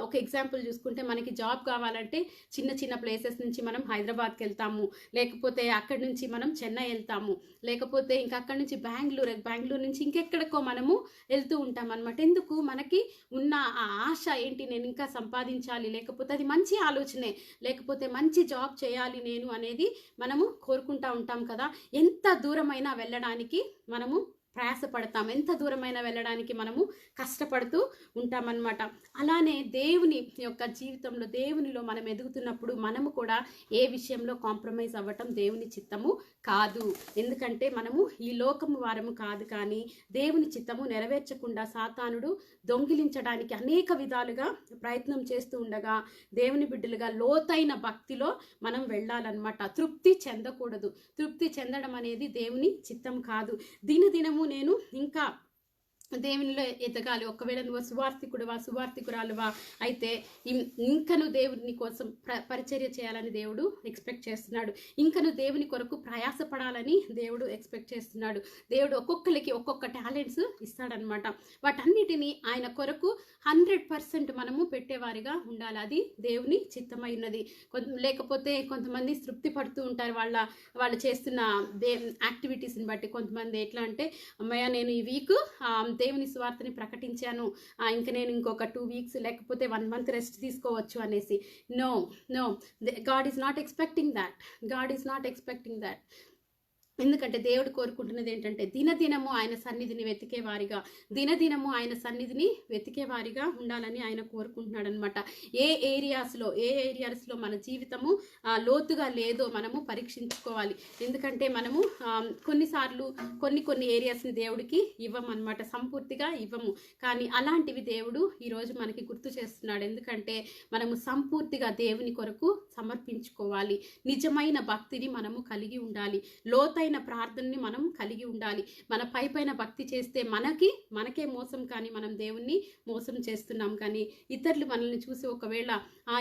ఒక ఎగ్జాంపుల్ చూసుకుంటే మనకి జాబ్ కావాలంటే చిన్న చిన్న ప్లేసెస్ నుంచి మనం హైదరాబాద్కి వెళ్తాము, లేకపోతే అక్కడి నుంచి మనం చెన్నై వెళ్తాము, లేకపోతే ఇంకా అక్కడి నుంచి బెంగళూరు నుంచి ఇంకెక్కడికో మనము వెళ్తూ ఉంటాం అనమాట. ఎందుకు? మనకి ఉన్న ఆ ఆశ ఏంటి, నేను ఇంకా సంపాదించాలి, లేకపోతే అది మంచి ఆలోచనే, లేకపోతే మంచి జాబ్ చేయాలి నేను అనేది మనము కోరుకుంటా ఉంటాం కదా. ఎంత దూరమైనా వెళ్ళడానికి మనము ప్రయాసపడతాం, ఎంత దూరమైనా వెళ్ళడానికి మనము కష్టపడుతూ ఉంటామన్నమాట. అలానే దేవుని యొక్క జీవితంలో దేవునిలో మనం ఎదుగుతున్నప్పుడు మనము కూడా ఏ విషయంలో కాంప్రమైజ్ అవ్వటం దేవుని చిత్తము కాదు. ఎందుకంటే మనము ఈ లోకము వారము కాదు, కానీ దేవుని చిత్తము నెరవేర్చకుండా సాతానుడు దొంగిలించడానికి అనేక విధాలుగా ప్రయత్నం చేస్తూ ఉండగా దేవుని బిడ్డలుగా లోతైన భక్తిలో మనం వెళ్ళాలన్నమాట. తృప్తి చెందకూడదు. తృప్తి చెందడం అనేది దేవుని చిత్తం కాదు. దినదినము నేను ఇంకా దేవునిలో ఎదగాలి. ఒకవేళ నువ్వు సువార్థికుడువా సువార్థికురాలువా అయితే ఇంకా నువ్వు దేవుని కోసం పరిచర్య చేయాలని దేవుడు ఎక్స్పెక్ట్ చేస్తున్నాడు. ఇంకా నువ్వు దేవుని కొరకు ప్రయాసపడాలని దేవుడు ఎక్స్పెక్ట్ చేస్తున్నాడు. దేవుడు ఒక్కొక్కరికి ఒక్కొక్క టాలెంట్స్ ఇస్తాడనమాట. వాటన్నిటినీ ఆయన కొరకు 100% మనము పెట్టేవారిగా ఉండాలి. అది దేవుని చిత్తమైనది. లేకపోతే కొంతమంది తృప్తి పడుతూ ఉంటారు వాళ్ళు చేస్తున్న యాక్టివిటీస్ని బట్టి. కొంతమంది ఎట్లా అంటే, అమ్మయ్య నేను ఈ వీక్ దేవుని సువార్తని ప్రకటించాను, ఇంకా నేను ఇంకొక 2 వీక్స్ లేకపోతే 1 మంత్ రెస్ట్ తీసుకోవచ్చు అనేసి. No, God is not expecting that. ఎందుకంటే దేవుడు కోరుకుంటున్నది ఏంటంటే దినదినము ఆయన సన్నిధిని వెతికేవారిగా ఉండాలని ఆయన కోరుకుంటున్నాడు అనమాట. ఏ ఏరియాస్లో మన జీవితము లోతుగా లేదో మనము పరీక్షించుకోవాలి. ఎందుకంటే మనము కొన్నిసార్లు కొన్ని ఏరియాస్ని దేవుడికి ఇవ్వమన్నమాట, సంపూర్తిగా ఇవ్వము. కానీ అలాంటివి దేవుడు ఈరోజు మనకి గుర్తు చేస్తున్నాడు. ఎందుకంటే మనము సంపూర్తిగా దేవుని కొరకు సమర్పించుకోవాలి. నిజమైన భక్తిని మనము కలిగి ఉండాలి. లోతైన ప్రార్థనని మనం కలిగి ఉండాలి. మన పైన భక్తి చేస్తే మనకే మోసం, కానీ మనం దేవుణ్ణి మోసం చేస్తున్నాం. కానీ ఇతరులు మనల్ని చూసి ఒకవేళ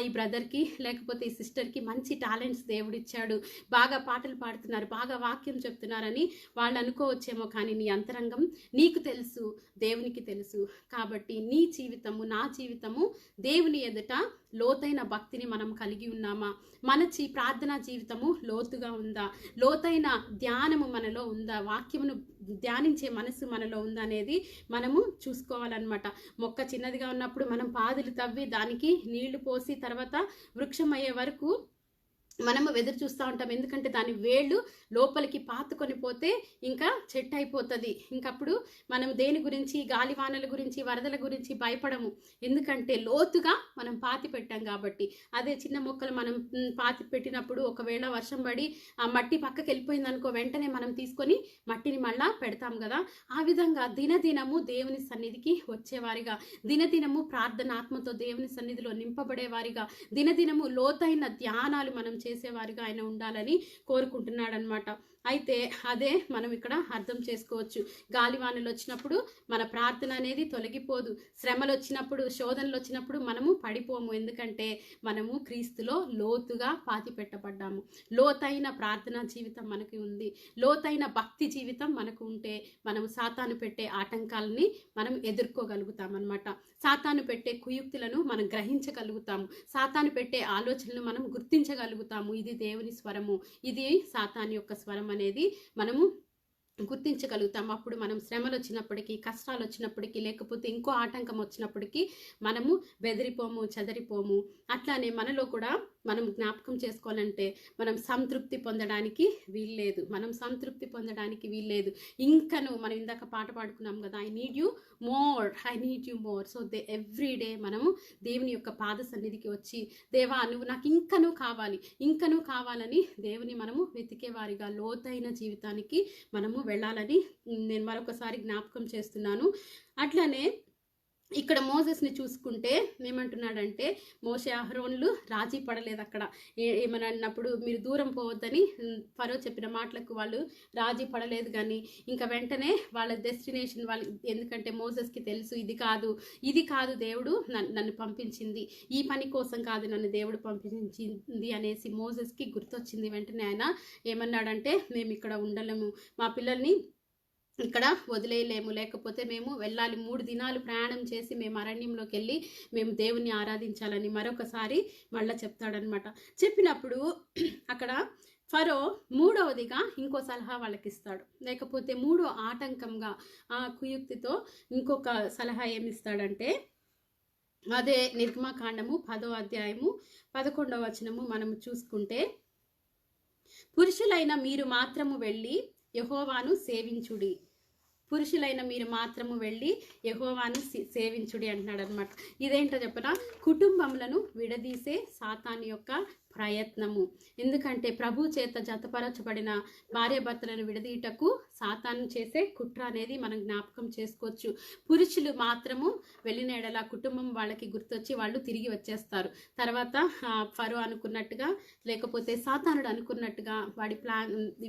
ఈ బ్రదర్కి లేకపోతే ఈ సిస్టర్కి మంచి టాలెంట్స్ దేవుడిచ్చాడు, బాగా పాటలు పాడుతున్నారు, బాగా వాక్యం చెప్తున్నారని వాళ్ళు అనుకోవచ్చేమో. కానీ నీ అంతరంగం నీకు తెలుసు, దేవునికి తెలుసు. కాబట్టి నీ జీవితము నా జీవితము దేవుని ఎదుట లోతైన భక్తిని మనం కలిగి ఉన్నామా? మన ప్రార్థనా జీవితము లోతుగా ఉందా? లోతైన ధ్యానము మనలో ఉందా? వాక్యమును ధ్యానించే మనసు మనలో ఉందా అనేది మనము చూసుకోవాలన్నమాట. మొక్క చిన్నదిగా ఉన్నప్పుడు మనం పాదులు తవ్వి దానికి నీళ్లు పోసి తర్వాత వృక్షం అయ్యే వరకు మనము ఎదురు చూస్తూ ఉంటాం. ఎందుకంటే దాని వేళ్ళు లోపలికి పాతుకొని పోతే ఇంకా చెట్టు అయిపోతుంది. ఇంకప్పుడు మనం దేని గురించి, గాలివానల గురించి, వరదల గురించి భయపడము. ఎందుకంటే లోతుగా మనం పాతి పెట్టాం కాబట్టి. అదే చిన్న మొక్కలు మనం పాతి పెట్టినప్పుడు ఒకవేళ వర్షం పడి ఆ మట్టి పక్కకి వెళ్ళిపోయింది అనుకో, వెంటనే మనం తీసుకొని మట్టిని మళ్ళా పెడతాం కదా. ఆ విధంగా దినదినము దేవుని సన్నిధికి వచ్చేవారిగా, దినదినము ప్రార్థన ఆత్మతో దేవుని సన్నిధిలో నింపబడేవారిగా, దినదినము లోతైన ధ్యానాలు మనం చేసేవారిగా ఆయన ఉండాలని కోరుకుంటున్నాడు అనమాట. అయితే అదే మనం ఇక్కడ అర్థం చేసుకోవచ్చు. గాలివానలు వచ్చినప్పుడు మన ప్రార్థన అనేది తొలగిపోదు. శ్రమలు వచ్చినప్పుడు, శోధనలు వచ్చినప్పుడు మనము పడిపోము. ఎందుకంటే మనము క్రీస్తులో లోతుగా పాతి పెట్టబడ్డాము. లోతైన ప్రార్థనా జీవితం మనకి ఉంది. లోతైన భక్తి జీవితం మనకు ఉంటే మనము సాతాను పెట్టే ఆటంకాలని మనం ఎదుర్కోగలుగుతాం అన్నమాట. సాతాను పెట్టే కుయుక్తులను మనం గ్రహించగలుగుతాము. సాతాను పెట్టే ఆలోచనలను మనం గుర్తించగలుగుతాము. ఇది దేవుని స్వరము, ఇది సాతాను యొక్క స్వరం అనేది మనము గుర్తించగలుగుతాం. అప్పుడు మనం శ్రమలు వచ్చినప్పటికీ, కష్టాలు వచ్చినప్పటికీ, లేకపోతే ఇంకో ఆటంకం వచ్చినప్పటికీ మనము బెదిరిపోము, చెదరిపోము. అట్లానే మనలో కూడా మనం జ్ఞాపకం చేసుకోవాలంటే మనం సంతృప్తి పొందడానికి వీల్లేదు, మనం సంతృప్తి పొందడానికి వీల్లేదు. ఇంకను మనం ఇందాక పాట పాడుకున్నాం కదా, I need you more. So every day మనము దేవుని యొక్క పాద సన్నిధికి వచ్చి, దేవా నువ్వు నాకు ఇంకనూ కావాలని దేవుని మనము వెతికేవారిగా లోతైన జీవితానికి మనము వెళ్ళాలని నేను మరొకసారి జ్ఞాపకం చేస్తున్నాను. అట్లనే ఇక్కడ మోసెస్ని చూసుకుంటే ఏమంటున్నాడంటే, మోషే అహరోన్లు రాజీ పడలేదు. అక్కడ ఏమని అన్నప్పుడు మీరు దూరం పోవద్దని ఫరో చెప్పిన మాటలకు వాళ్ళు రాజీ పడలేదు. కానీ ఇంకా వెంటనే వాళ్ళ డెస్టినేషన్ వాళ్ళు, ఎందుకంటే మోసెస్కి తెలుసు ఇది కాదు దేవుడు నన్ను పంపించింది, ఈ పని కోసం కాదు నన్ను దేవుడు పంపించింది అనేసి మోసెస్కి గుర్తొచ్చింది. వెంటనే ఆయన ఏమన్నాడంటే, మేము ఇక్కడ ఉండలేము, మా పిల్లల్ని ఇక్కడ వదిలేయలేము, లేకపోతే మేము వెళ్ళాలి, 3 దినాలు ప్రయాణం చేసి మేము అరణ్యంలోకి వెళ్ళి మేము దేవుణ్ణి ఆరాధించాలని మరొకసారి మళ్ళీ చెప్తాడనమాట. చెప్పినప్పుడు అక్కడ ఫరో మూడవదిగా ఇంకో సలహా వాళ్ళకి ఇస్తాడు, లేకపోతే మూడో ఆటంకంగా ఆ కుయుక్తితో ఇంకొక సలహా ఏమిస్తాడంటే, అదే నిర్గమకాండము 10వ అధ్యాయము 11వ వచనము మనము చూసుకుంటే, పురుషులైన మీరు మాత్రము వెళ్ళి యెహోవాను సేవించుడి, సేవించుడి అంటున్నాడు అనమాట. ఇదేంటో చెప్పనా, కుటుంబములను విడదీసే సాతాను యొక్క ప్రయత్నము. ఎందుకంటే ప్రభు చేత జతపరచబడిన భార్యాభర్తలను విడదీయటకు సాతాను చేసే కుట్ర అనేది మనం జ్ఞాపకం చేసుకోవచ్చు. పురుషులు మాత్రము వెళ్ళిన ఎడల కుటుంబం వాళ్ళకి గుర్తొచ్చి వాళ్ళు తిరిగి వచ్చేస్తారు. తర్వాత ఫరో అనుకున్నట్టుగా, లేకపోతే సాతానుడు అనుకున్నట్టుగా వాడి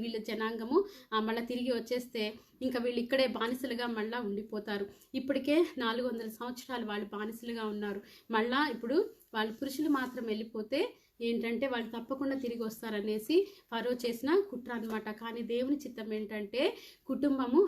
వీళ్ళ జనాంగము మళ్ళీ తిరిగి వచ్చేస్తే ఇంకా వీళ్ళు ఇక్కడే బానిసలుగా మళ్ళీ ఉండిపోతారు. ఇప్పటికే 400 సంవత్సరాలు వాళ్ళు బానిసలుగా ఉన్నారు. మళ్ళా ఇప్పుడు వాళ్ళు పురుషులు మాత్రం వెళ్ళిపోతే ఏంటంటే వాళ్ళు తప్పకుండా తిరిగి వస్తారనేసి ఫరో చేసిన కుట్ర అనమాట. కానీ దేవుని చిత్తం ఏంటంటే కుటుంబము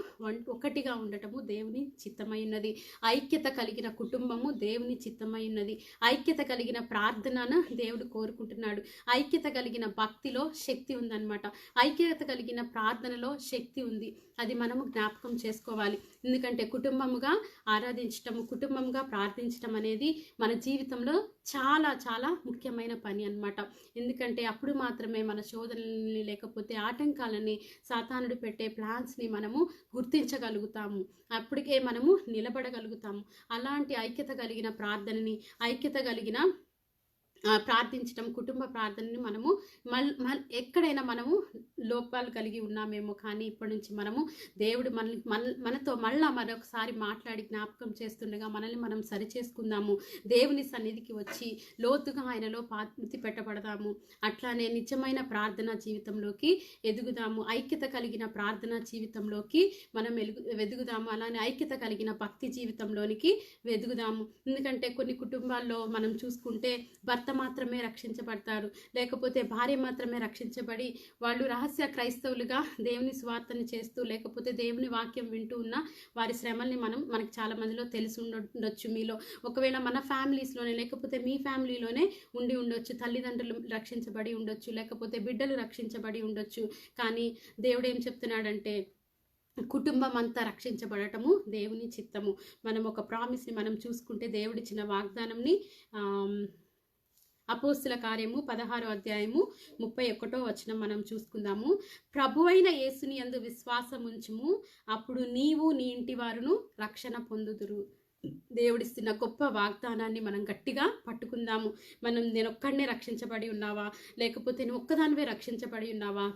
ఒకటిగా ఉండటము దేవుని చిత్తమై ఉన్నది. ఐక్యత కలిగిన కుటుంబము దేవుని చిత్తమై ఉన్నది. ఐక్యత కలిగిన ప్రార్థనను దేవుడు కోరుకుంటున్నాడు. ఐక్యత కలిగిన భక్తిలో శక్తి ఉందన్నమాట. ఐక్యత కలిగిన ప్రార్థనలో శక్తి ఉంది. అది మనము జ్ఞాపకం చేసుకోవాలి. ఎందుకంటే కుటుంబముగా ఆరాధించటము, కుటుంబంగా ప్రార్థించటం అనేది మన జీవితంలో చాలా చాలా ముఖ్యమైన పని అన్నమాట. ఎందుకంటే అప్పుడు మాత్రమే మన శోధనల్ని, లేకపోతే ఆటంకాలని, సాతానుడు పెట్టే ప్లాన్స్ని మనము గుర్తించగలుగుతాము. అప్పటికే మనము నిలబడగలుగుతాము. అలాంటి ఐక్యత కలిగిన ప్రార్థనని, ఐక్యత కలిగిన ప్రార్థించటం, కుటుంబ ప్రార్థనని మనము ఎక్కడైనా మనము లోపాలు కలిగి ఉన్నామేమో, కానీ ఇప్పటి నుంచి మనము దేవుడు మనతో మళ్ళా మరొకసారి మాట్లాడి జ్ఞాపకం చేస్తుండగా మనల్ని మనం సరిచేసుకుందాము. దేవుని సన్నిధికి వచ్చి లోతుగా ఆయనలో పాతి పెట్టబడదాము. అట్లానే నిజమైన ప్రార్థనా జీవితంలోకి ఎదుగుదాము. ఐక్యత కలిగిన ప్రార్థనా జీవితంలోకి మనం వెదుగుదాము. అలానే ఐక్యత కలిగిన భక్తి జీవితంలోనికి వెదుగుదాము. ఎందుకంటే కొన్ని కుటుంబాల్లో మనం చూసుకుంటే భర్త మాత్రమే రక్షించబడతారు, లేకపోతే భార్య మాత్రమే రక్షించబడి వాళ్ళు రహస్య క్రైస్తవులుగా దేవుని స్వార్థను చేస్తూ, లేకపోతే దేవుని వాక్యం వింటూ ఉన్న వారి శ్రమల్ని మనకు చాలా మందిలో తెలిసి ఉండొచ్చు. మీలో ఒకవేళ మన ఫ్యామిలీస్లోనే, లేకపోతే మీ ఫ్యామిలీలోనే ఉండి ఉండొచ్చు. తల్లిదండ్రులు రక్షించబడి ఉండొచ్చు, లేకపోతే బిడ్డలు రక్షించబడి ఉండొచ్చు. కానీ దేవుడు ఏం చెప్తున్నాడంటే, కుటుంబం అంతా రక్షించబడటము దేవుని చిత్తము. మనం ఒక ప్రామిస్ని మనం చూసుకుంటే, దేవుడిచ్చిన వాగ్దానంని అపోస్తుల కార్యము 16వ అధ్యాయము 31వ వచనం మనం చూసుకుందాము. ప్రభువైన యేసుని యందు విశ్వాసం ఉంచుము, అప్పుడు నీవు నీ ఇంటి వారును రక్షణ పొందుదురు. దేవుడిస్తున్న గొప్ప వాగ్దానాన్ని మనం గట్టిగా పట్టుకుందాము. నేను ఒక్కడనే రక్షించబడి ఉన్నావా, లేకపోతే నువ్వు ఒక్కదానివే రక్షించబడి ఉన్నావా,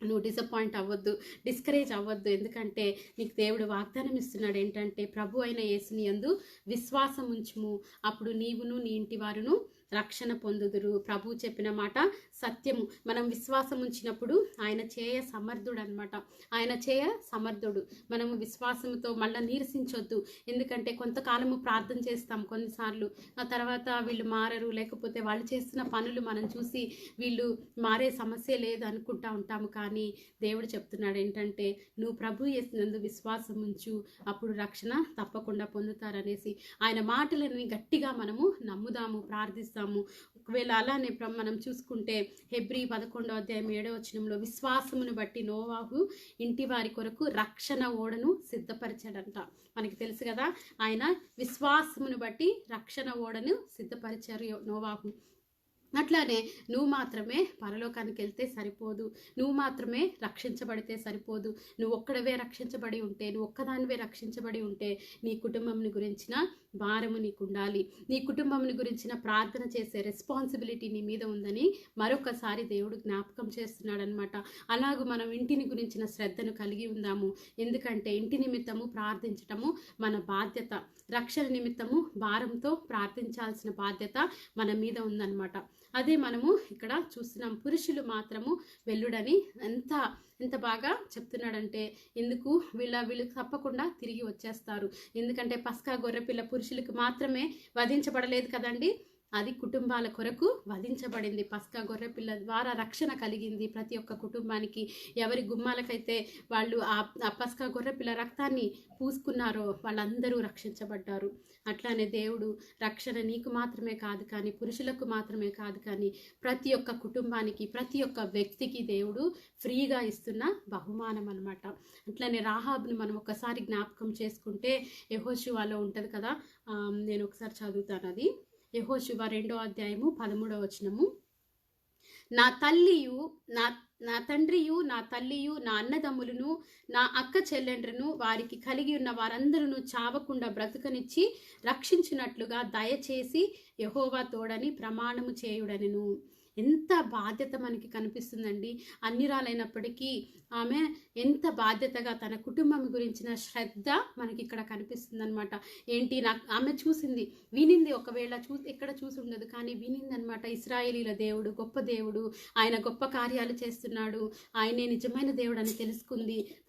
నువ్వు డిసప్పాయింట్ అవ్వద్దు, డిస్కరేజ్ అవ్వద్దు. ఎందుకంటే నీకు దేవుడు వాగ్దానం ఇస్తున్నాడు ఏంటంటే, ప్రభు అయిన యేసుని యందు విశ్వాసం ఉంచుము, అప్పుడు నీవును నీ ఇంటి వారును రక్షణ పొందుదురు. ప్రభు చెప్పిన మాట సత్యము. మనం విశ్వాసం ఉంచినప్పుడు ఆయన చేయ సమర్థుడు అనమాట. ఆయన చేయ సమర్థుడు. మనము విశ్వాసంతో మళ్ళీ నీరసించొద్దు. ఎందుకంటే కొంతకాలము ప్రార్థన చేస్తాం కొన్నిసార్లు, ఆ తర్వాత వీళ్ళు మారరు, లేకపోతే వాళ్ళు చేస్తున్న పనులు మనం చూసి వీళ్ళు మారే సమస్య లేదు అనుకుంటా ఉంటాము. కానీ దేవుడు చెప్తున్నాడు ఏంటంటే, నువ్వు ప్రభు యేసునందు విశ్వాసం ఉంచు, అప్పుడు రక్షణ తప్పకుండా పొందుతారనేసి ఆయన మాటలని గట్టిగా మనము నమ్ముదాము, ప్రార్థిస్తాము. ఒకవేళ అలానే మనం చూసుకుంటే హెబ్రీ 11వ అధ్యాయం 7వ వచనంలో, విశ్వాసమును బట్టి నోవాహు ఇంటి వారి కొరకు రక్షణ ఓడను సిద్ధపరిచాడంట. మనకి తెలుసు కదా, ఆయన విశ్వాసమును బట్టి రక్షణ ఓడను సిద్ధపరిచారు నోవాహు. అట్లానే నువ్వు మాత్రమే పరలోకానికి వెళ్తే సరిపోదు, నువ్వు మాత్రమే రక్షించబడితే సరిపోదు. నువ్వు ఒక్కడవే రక్షించబడి ఉంటే, నువ్వు ఒక్కదానివే రక్షించబడి ఉంటే నీ కుటుంబంని గురించిన భారము నీకు ఉండాలి. నీ కుటుంబంని గురించిన ప్రార్థన చేసే రెస్పాన్సిబిలిటీ నీ మీద ఉందని మరొకసారి దేవుడు జ్ఞాపకం చేస్తున్నాడు అనమాట. అలాగూ మనం ఇంటిని గురించిన శ్రద్ధను కలిగి ఉందాము. ఎందుకంటే ఇంటి నిమిత్తము ప్రార్థించటము మన బాధ్యత. రక్షణ నిమిత్తము భారంతో ప్రార్థించాల్సిన బాధ్యత మన మీద ఉందన్నమాట. అదే మనము ఇక్కడ చూస్తున్నాం. పురుషులు మాత్రము వెళ్ళుడని ఎంత బాగా చెప్తున్నాడంటే, ఎందుకు వీళ్ళు తప్పకుండా తిరిగి వచ్చేస్తారు. ఎందుకంటే పస్కా గొర్రెపిల్ల పురుషులకు మాత్రమే వధించబడలేదు కదండి, అది కుటుంబాల కొరకు వధించబడింది. పస్కా గొర్రెపిల్ల ద్వారా రక్షణ కలిగింది ప్రతి ఒక్క కుటుంబానికి. ఎవరి గుమ్మాలకైతే వాళ్ళు ఆ పస్కా గొర్రెపిల్ల రక్తాన్ని పూసుకున్నారో వాళ్ళందరూ రక్షించబడ్డారు. అట్లానే దేవుడు రక్షణ నీకు మాత్రమే కాదు కానీ, పురుషులకు మాత్రమే కాదు కానీ, ప్రతి ఒక్క కుటుంబానికి, ప్రతి ఒక్క వ్యక్తికి దేవుడు ఫ్రీగా ఇస్తున్న బహుమానం అన్నమాట. అట్లానే రాహాబుని మనం ఒకసారి జ్ఞాపకం చేసుకుంటే యెహోషువలో ఉంటుంది కదా, నేను ఒకసారి చదువుతాను. అది యెహోషువ 2వ అధ్యాయము 13వ వచనము. నా తల్లియు నా తండ్రియు నా తల్లియు నా అన్నదమ్ములను నా అక్క చెల్లెండ్రును వారికి కలిగి ఉన్న వారందరూ చావకుండా బ్రతుకనిచ్చి రక్షించినట్లుగా దయచేసి యెహోవా తోడని ప్రమాణము చేయుడనెను. ఎంత బాధ్యత మనకి కనిపిస్తుందండి. అన్యురాలైనప్పటికీ ఆమె ఎంత బాధ్యతగా తన కుటుంబం గురించిన శ్రద్ధ మనకి ఇక్కడ కనిపిస్తుంది అనమాట. ఏంటి, ఆమె చూసింది, వినింది, ఒకవేళ ఎక్కడ చూసి ఉండదు కానీ వినింది అనమాట. ఇశ్రాయేలీల దేవుడు గొప్ప దేవుడు, ఆయన గొప్ప కార్యాలు చేస్తున్నాడు, ఆయనే నిజమైన దేవుడు అని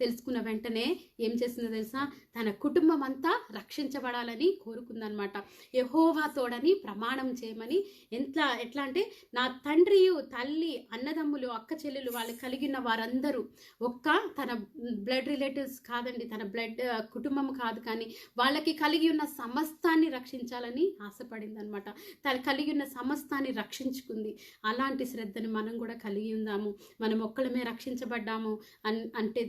తెలుసుకున్న వెంటనే ఏం చేసిందో తెలుసా, తన కుటుంబం అంతా రక్షించబడాలని కోరుకుందనమాట. యెహోవా తోడని ప్రమాణం చేయమని. ఎట్లా అంటే, నా తండ్రియు తల్లి అన్నదమ్ములు అక్క చెల్లెలు వాళ్ళు కలిగిన వారందరూ, తన బ్లడ్ రిలేటివ్స్ కాదండి, తన బ్లడ్ కుటుంబం కాదు కానీ వాళ్ళకి కలిగి ఉన్న సమస్తాన్ని రక్షించాలని ఆశపడింది అనమాట. తను కలిగి ఉన్న సమస్తాన్ని రక్షించుకుంది. అలాంటి శ్రద్ధను మనం కూడా కలిగి ఉందాము. మనం ఒక్కళ్ళమే రక్షించబడ్డాము అంటే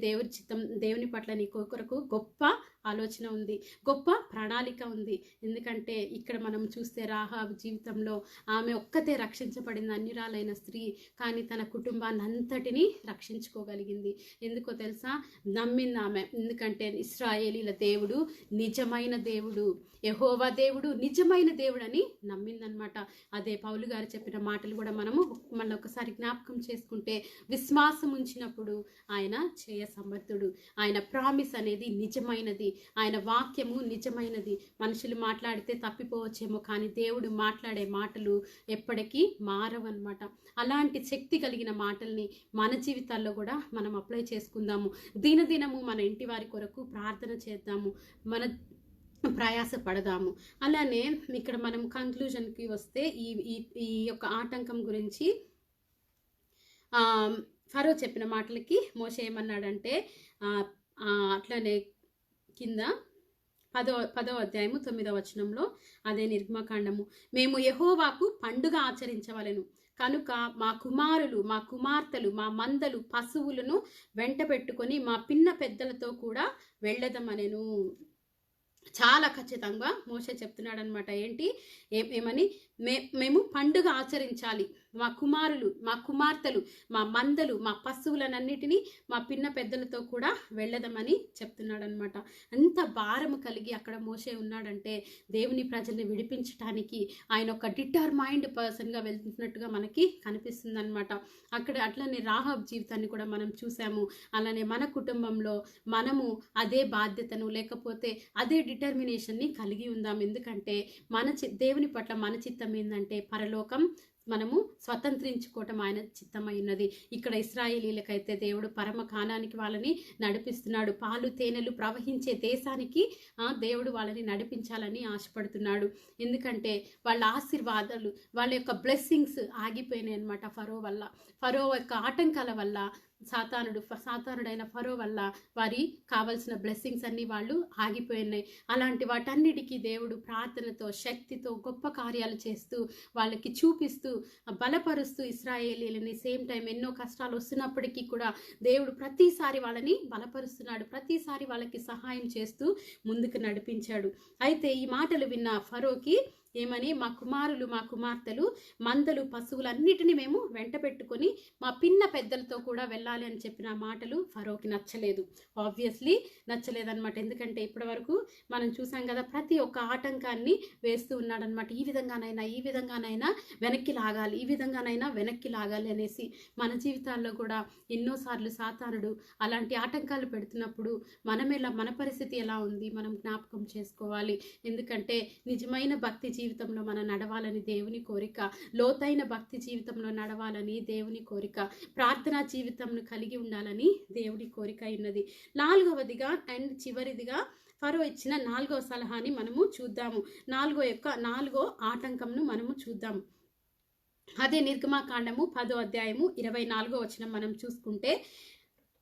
దేవుని పట్ల నీ కొరకు గొప్ప ఆలోచన ఉంది, గొప్ప ప్రణాళిక ఉంది. ఎందుకంటే ఇక్కడ మనం చూస్తే రాహాబు జీవితంలో ఆమె ఒక్కతే రక్షించబడింది, అన్యురాలైన స్త్రీ, కానీ తన కుటుంబాన్ని అంతటిని రక్షించుకోగలిగింది. ఎందుకో తెలుసా, నమ్మింది ఆమె. ఎందుకంటే ఇశ్రాయేలీల దేవుడు నిజమైన దేవుడు, యెహోవా దేవుడు నిజమైన దేవుడు అని నమ్మిందనమాట. అదే పౌలు గారు చెప్పిన మాటలు కూడా మనము మళ్ళీ ఒకసారి జ్ఞాపకం చేసుకుంటే, విశ్వాసం ఉంచినప్పుడు ఆయన చేయ సమర్థుడు, ఆయన ప్రామిస్ అనేది నిజమైనది, ఆయన వాక్యము నిజమైనది. మనుషులు మాట్లాడితే తప్పిపోవచ్చేమో కానీ దేవుడు మాట్లాడే మాటలు ఎప్పటికీ మారవన్నమాట. అలాంటి శక్తి కలిగిన మాటల్ని మన జీవితాల్లో కూడా మనం అప్లై చేసుకుందాము. దినదినము మన ఇంటి వారి కొరకు ప్రార్థన చేద్దాము, మన ప్రయాస పడదాము. అలానే ఇక్కడ మనం కంక్లూజన్కి వస్తే ఈ యొక్క ఆటంకం గురించి ఫరో చెప్పిన మాటలకి మోషే ఏమన్నాడంటే, అట్లానే కింద 10వ అధ్యాయము 9వ వచనంలో, అదే నిర్గమకాండము, మేము యెహోవాకు పండుగ ఆచరించవలెను కనుక మా కుమారులు మా కుమార్తెలు మా మందలు పశువులను వెంట పెట్టుకొని మా పిన్న పెద్దలతో కూడా వెళ్ళదమనెను. చాలా ఖచ్చితంగా మోషే చెప్తున్నాడు అనమాట. ఏమని, మేము పండుగ ఆచరించాలి, మా కుమారులు మా కుమార్తెలు మా మందలు మా పశువులనన్నిటినీ మా పిన్న పెద్దలతో కూడా వెళ్ళదమని చెప్తున్నాడు అనమాట. అంత భారము కలిగి అక్కడ మోషే ఉన్నాడంటే దేవుని ప్రజల్ని విడిపించడానికి ఆయన ఒక డిటర్మైండ్ పర్సన్గా వెళ్తున్నట్టుగా మనకి కనిపిస్తుంది అనమాట. అక్కడ అట్లనే రాహాబ్ జీవితాన్ని కూడా మనం చూసాము. అలానే మన కుటుంబంలో మనము అదే బాధ్యతను లేకపోతే అదే డిటర్మినేషన్ని కలిగి ఉందాం. ఎందుకంటే దేవుని పట్ల మన చిత్తం ఏంటంటే పరలోకం మనము స్వతంత్రించుకోవటం ఆయన చిత్తమై ఉన్నది. ఇక్కడ ఇశ్రాయేలీలకైతే దేవుడు పరమ కానానికి వాళ్ళని నడిపిస్తున్నాడు. పాలు తేనెలు ప్రవహించే దేశానికి దేవుడు వాళ్ళని నడిపించాలని ఆశపడుతున్నాడు. ఎందుకంటే వాళ్ళ ఆశీర్వాదాలు, వాళ్ళ యొక్క బ్లెస్సింగ్స్ ఆగిపోయినాయి అన్నమాట ఫరో యొక్క ఆటంకాల వల్ల, సాతానుడైన ఫరో వల్ల వారి కావలసిన బ్లెస్సింగ్స్ అన్ని వాళ్ళు ఆగిపోయినాయి. అలాంటి వాటన్నిటికీ దేవుడు ప్రార్థనతో శక్తితో గొప్ప కార్యాలు చేస్తూ వాళ్ళకి చూపిస్తూ బలపరుస్తూ ఇశ్రాయేలీలని సేమ్ టైం ఎన్నో కష్టాలు వస్తున్నప్పటికీ కూడా దేవుడు ప్రతిసారి వాళ్ళని బలపరుస్తున్నాడు, ప్రతిసారి వాళ్ళకి సహాయం చేస్తూ ముందుకు నడిపించాడు. అయితే ఈ మాటలు విన్న ఫరోకి ఏమని, మా కుమారులు మా కుమార్తెలు మందలు పశువులన్నిటిని మేము వెంట పెట్టుకొని మా పిన్న పెద్దలతో కూడా వెళ్ళాలి అని చెప్పిన మాటలు ఫరోకి నచ్చలేదు. ఆబ్వియస్లీ నచ్చలేదన్నమాట. ఎందుకంటే ఇప్పటి వరకు మనం చూసాం కదా, ప్రతి ఒక్క ఆటంకాన్ని వేస్తూ ఉన్నాడనమాట. ఈ విధంగానైనా వెనక్కి లాగాలి, ఈ విధంగానైనా వెనక్కి లాగాలి అనేసి. మన జీవితాల్లో కూడా ఎన్నోసార్లు సాతానుడు అలాంటి ఆటంకాలు పెడుతున్నప్పుడు మన పరిస్థితి ఎలా ఉంది మనం జ్ఞాపకం చేసుకోవాలి. ఎందుకంటే నిజమైన భక్తి జీవితంలో మనం నడవాలని దేవుని కోరిక, లోతైన భక్తి జీవితంలో నడవాలని దేవుని కోరిక, ప్రార్థనా జీవితంను కలిగి ఉండాలని దేవుని కోరిక ఉన్నది. 4వదిగా అండ్ చివరిదిగా ఫరో ఇచ్చిన 4వ సలహాని మనము చూద్దాము. 4వ ఆటంకంను మనము చూద్దాము. అదే నిర్గమాకాండము 10వ అధ్యాయము 24వ వచనం మనం చూసుకుంటే,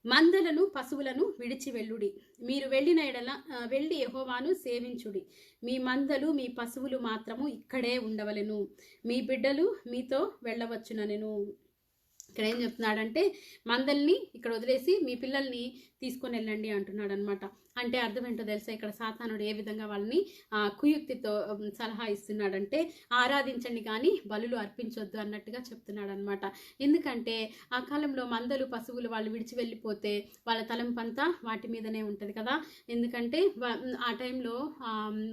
మందలను పశువులను విడిచి వెళ్ళుడి, మీరు వెళ్ళిన ఎడల వెళ్ళి యెహోవాను సేవించుడి, మీ మందలు మీ పశువులు మాత్రము ఇక్కడే ఉండవలెను, మీ బిడ్డలు మీతో వెళ్ళవచ్చుననెను. ఇక్కడ ఏం చెప్తున్నాడంటే, మందల్ని ఇక్కడ వదిలేసి మీ పిల్లల్ని తీసుకొని వెళ్ళండి అంటున్నాడు అనమాట. అంటే అర్థం ఏంటో తెలుసా, ఇక్కడ సాతానుడు ఏ విధంగా వాళ్ళని కుయుక్తితో సలహా ఇస్తున్నాడంటే, ఆరాధించండి కానీ బలులు అర్పించొద్దు అన్నట్టుగా చెప్తున్నాడు అనమాట. ఎందుకంటే ఆ కాలంలో మందలు పశువులు వాళ్ళు విడిచి వెళ్ళిపోతే వాళ్ళ తలంపంతా వాటి మీదనే ఉంటుంది కదా. ఎందుకంటే ఆ టైంలో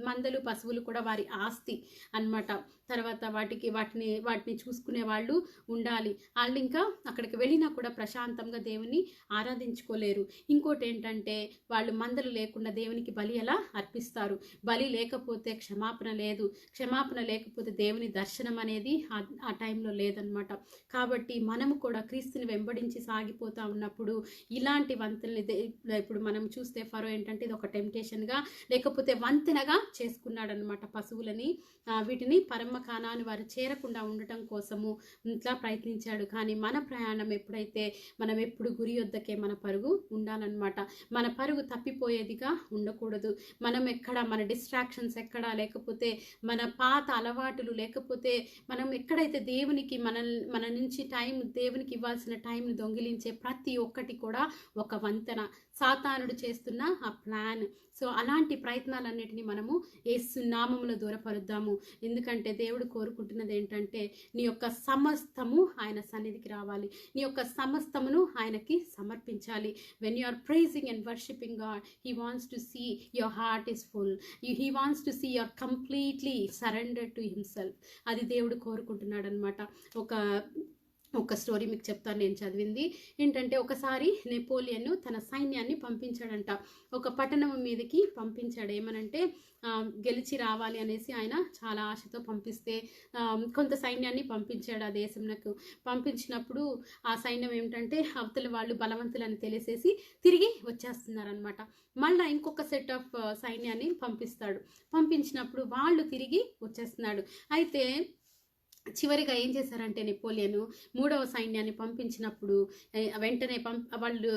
మందలు పశువులు కూడా వారి ఆస్తి అన్నమాట. తర్వాత వాటిని చూసుకునే వాళ్ళు ఉండాలి. వాళ్ళు ఇంకా అక్కడికి వెళ్ళినా కూడా ప్రశాంతంగా దేవుని ఆరాధించుకోలేరు. ఇంకోటి ఏంటంటే, వాళ్ళు మందలు లేకుండా దేవునికి బలి ఎలా అర్పిస్తారు? బలి లేకపోతే క్షమాపణ లేదు, క్షమాపణ లేకపోతే దేవుని దర్శనం అనేది ఆ టైంలో లేదనమాట. కాబట్టి మనము కూడా క్రీస్తుని వెంబడించి సాగిపోతూ ఉన్నప్పుడు ఇలాంటి వంతెనలు, ఇప్పుడు మనం చూస్తే ఫరో ఏంటంటే ఇది ఒక టెంప్టేషన్గా లేకపోతే వంతెనగా చేసుకున్నాడు అనమాట. పశువులని వీటిని పరమ కానాను వారు చేరకుండా ఉండటం కోసము ఇట్లా ప్రయత్నించాడు. కానీ మన ప్రయాణం ఎప్పుడైతే మనం ఎప్పుడు గురి వద్దకే మన పరుగు ఉండాలన్నమాట. మన పరుగు తప్పిపోయేదిగా ఉండకూడదు. మన డిస్ట్రాక్షన్స్ ఎక్కడా, లేకపోతే మన పాత అలవాటులు, లేకపోతే మనం ఎక్కడైతే దేవునికి మన నుంచి దేవునికి ఇవ్వాల్సిన టైంని దొంగిలించే ప్రతి ఒక్కటి కూడా ఒక వంతెన, సాతానుడు చేస్తున్న ఆ ప్లాన్. సో అలాంటి ప్రయత్నాలన్నిటినీ మనము యేసు నామములో దూరపరుద్దాము. ఎందుకంటే దేవుడు కోరుకుంటున్నది ఏంటంటే, నీ యొక్క సమస్తము ఆయన సన్నిధికి రావాలి, నీ యొక్క సమస్తమును ఆయనకి సమర్పించాలి. When you are praising and worshipping God, he wants to see your heart is full, he wants to see your completely surrender to himself. అది దేవుడు కోరుకుంటున్నాడు అనమాట. ఒక స్టోరీ మీకు చెప్తాను, నేను చదివింది ఏంటంటే, ఒకసారి నెపోలియన్ తన సైన్యాన్ని పంపించాడంట. ఒక పట్టణం మీదకి పంపించాడు. ఏమనంటే గెలిచి రావాలి అనేసి ఆయన చాలా ఆశతో పంపిస్తే కొంత సైన్యాన్ని పంపించాడు ఆ దేశంకు. పంపించినప్పుడు ఆ సైన్యం ఏమిటంటే అవతల వాళ్ళు బలవంతులని తెలిసేసి తిరిగి వచ్చేస్తున్నారనమాట. మళ్ళీ ఇంకొక సెట్ ఆఫ్ సైన్యాన్ని పంపించినప్పుడు వాళ్ళు తిరిగి వచ్చేస్తున్నాడు. అయితే చివరిగా ఏం చేశారంటే నెపోలియన్ 3వ సైన్యాన్ని పంపించినప్పుడు వెంటనే వాళ్ళు